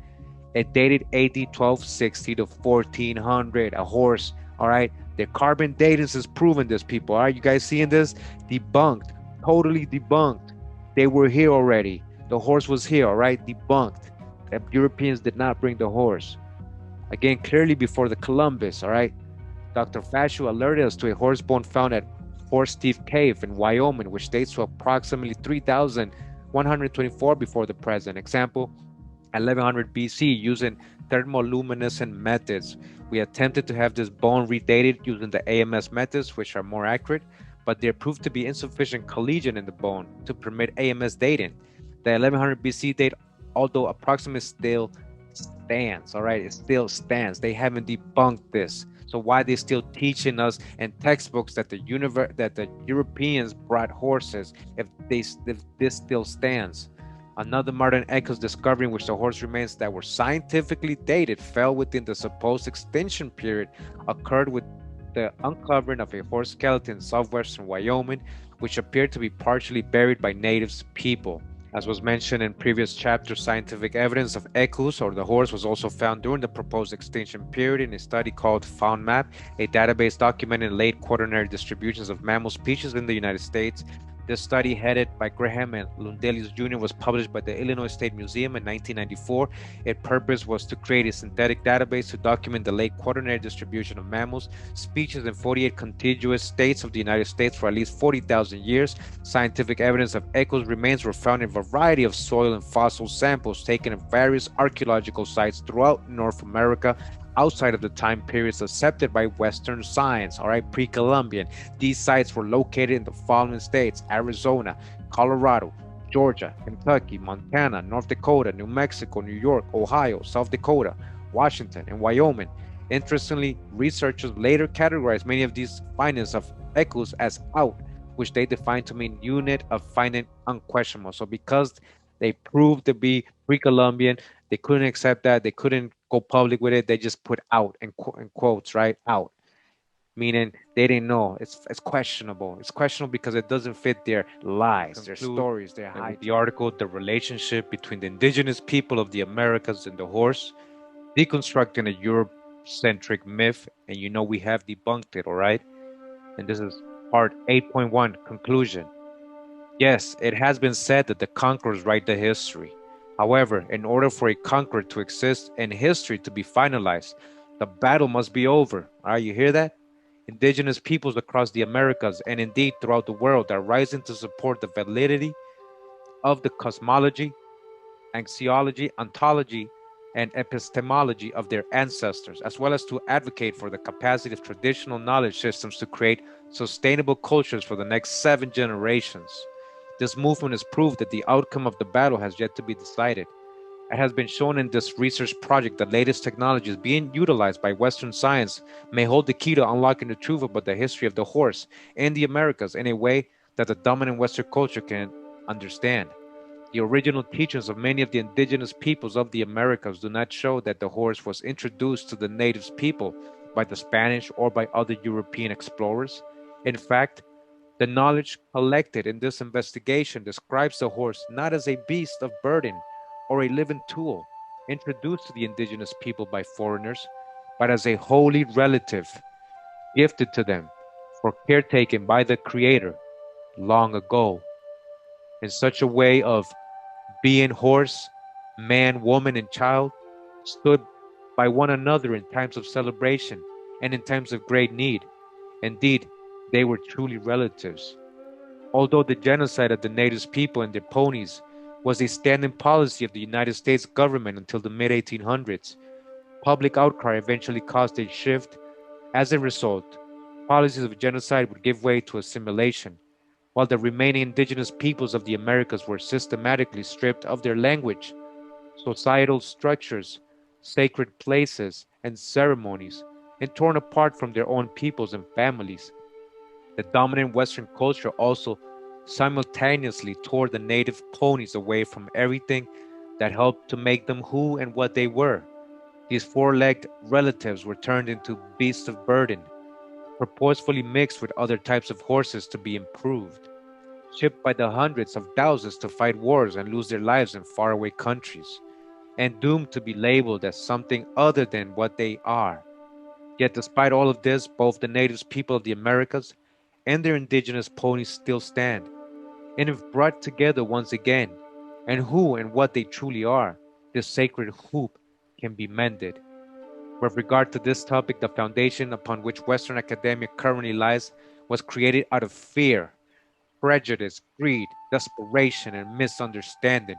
It dated AD 1260 to 1400, a horse. All right, the carbon dating is proven this, people. All right, you guys seeing this? Debunked, totally debunked. They were here already. The horse was here, all right, debunked. The Europeans did not bring the horse. Again, clearly before the Columbus, all right. Dr. Fascio alerted us to a horse bone found at Horse Teeth Cave in Wyoming, which dates to approximately 3124 before the present. Example, 1100 BC, using thermoluminescent methods. We attempted to have this bone redated using the AMS methods, which are more accurate, but they proved to be insufficient collagen in the bone to permit AMS dating. The 1100 BC date, although approximate, still stands. All right, it still stands. They haven't debunked this. So why are they still teaching us in textbooks that the Europeans brought horses if this still stands? Another modern echoes discovery in which the horse remains that were scientifically dated fell within the supposed extinction period occurred with the uncovering of a horse skeleton in southwestern Wyoming, which appeared to be partially buried by native people. As was mentioned in previous chapters, scientific evidence of equus, or the horse, was also found during the proposed extinction period in a study called FoundMap, a database documenting late quaternary distributions of mammal species in the United States. This study, headed by Graham and Lundelius Jr., was published by the Illinois State Museum in 1994. Its purpose was to create a synthetic database to document the late quaternary distribution of mammals species in 48 contiguous states of the United States for at least 40,000 years. Scientific evidence of equus remains were found in a variety of soil and fossil samples taken at various archaeological sites throughout North America, outside of the time periods accepted by Western science, all right, pre-Columbian. These sites were located in the following states: Arizona, Colorado, Georgia, Kentucky, Montana, North Dakota, New Mexico, New York, Ohio, South Dakota, Washington, and Wyoming. Interestingly, researchers later categorized many of these findings of echoes as out, which they defined to mean unit of finding unquestionable. So because they proved to be pre-Columbian, they couldn't accept that. They couldn't go public with it. They just put out in quotes, right? Out, meaning they didn't know. It's questionable. It's questionable because it doesn't fit their lies, their stories, their with the article, the relationship between the indigenous people of the Americas and the horse, deconstructing a Eurocentric myth, and we have debunked it, all right? And this is part 8.1, conclusion. Yes, it has been said that the conquerors write the history. However, in order for a conqueror to exist and history to be finalized, the battle must be over. All right, you hear that? Indigenous peoples across the Americas and indeed throughout the world are rising to support the validity of the cosmology, axiology, ontology, and epistemology of their ancestors, as well as to advocate for the capacity of traditional knowledge systems to create sustainable cultures for the next 7 generations. This movement has proved that the outcome of the battle has yet to be decided. It has been shown in this research project that latest technologies being utilized by Western science may hold the key to unlocking the truth about the history of the horse in the Americas in a way that the dominant Western culture can understand. The original teachings of many of the indigenous peoples of the Americas do not show that the horse was introduced to the native people by the Spanish or by other European explorers. In fact, the knowledge collected in this investigation describes the horse not as a beast of burden or a living tool introduced to the indigenous people by foreigners, but as a holy relative gifted to them for caretaking by the Creator long ago, in such a way of being horse, man, woman, and child stood by one another in times of celebration and in times of great need. Indeed, they were truly relatives. Although the genocide of the native people and their ponies was a standing policy of the United States government until the mid 1800s, public outcry eventually caused a shift. As a result, policies of genocide would give way to assimilation, while the remaining indigenous peoples of the Americas were systematically stripped of their language, societal structures, sacred places, and ceremonies, and torn apart from their own peoples and families. The dominant Western culture also simultaneously tore the native ponies away from everything that helped to make them who and what they were. These four-legged relatives were turned into beasts of burden, purposefully mixed with other types of horses to be improved, shipped by the hundreds of thousands to fight wars and lose their lives in faraway countries, and doomed to be labeled as something other than what they are. Yet, despite all of this, both the native people of the Americas and their indigenous ponies still stand, and if brought together once again, and who and what they truly are, this sacred hoop can be mended. With regard to this topic, the foundation upon which Western academia currently lies was created out of fear, prejudice, greed, desperation, and misunderstanding.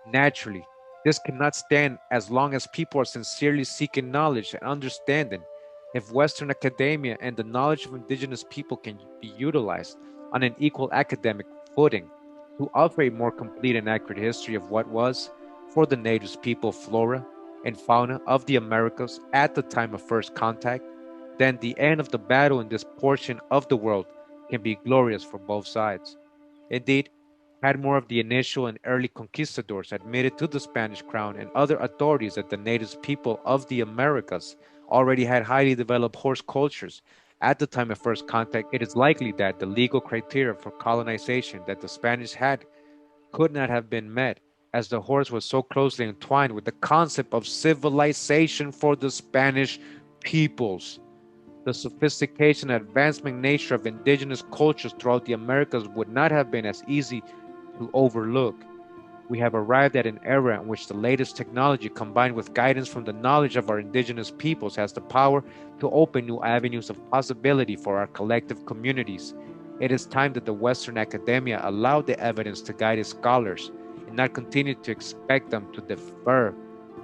Naturally, this cannot stand as long as people are sincerely seeking knowledge and understanding. If Western academia and the knowledge of indigenous people can be utilized on an equal academic footing to offer a more complete and accurate history of what was, for the native people, flora and fauna of the Americas at the time of first contact, then the end of the battle in this portion of the world can be glorious for both sides. Indeed, had more of the initial and early conquistadors admitted to the Spanish crown and other authorities that the native people of the Americas already had highly developed horse cultures at the time of first contact, it is likely that the legal criteria for colonization that the Spanish had could not have been met, as the horse was so closely entwined with the concept of civilization for the Spanish peoples. The sophistication and advancement nature of indigenous cultures throughout the Americas would not have been as easy to overlook. We have arrived at an era in which the latest technology combined with guidance from the knowledge of our indigenous peoples has the power to open new avenues of possibility for our collective communities. It is time that the Western academia allowed the evidence to guide its scholars and not continue to expect them to defer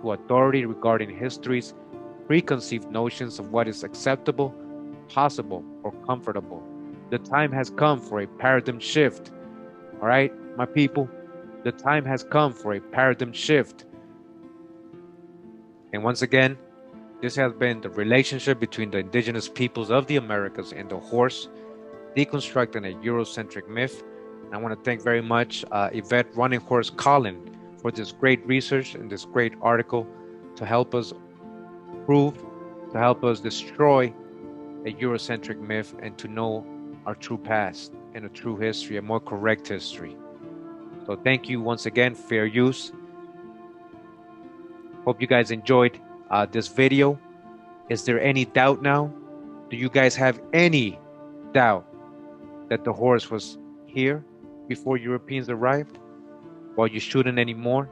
to authority regarding history's preconceived notions of what is acceptable, possible, or comfortable. The time has come for a paradigm shift. All right, my people, the time has come for a paradigm shift. And once again, This has been the relationship between the indigenous peoples of the Americas and the horse, deconstructing a Eurocentric myth. And I want to thank very much Yvette Running Horse Colin for this great research and this great article to help us prove, to help us destroy a Eurocentric myth and to know our true past and a true history, a more correct history. So thank you once again, fair use. Hope you guys enjoyed this video. Is there any doubt now? Do you guys have any doubt that the horse was here before Europeans arrived? Well, you shouldn't anymore.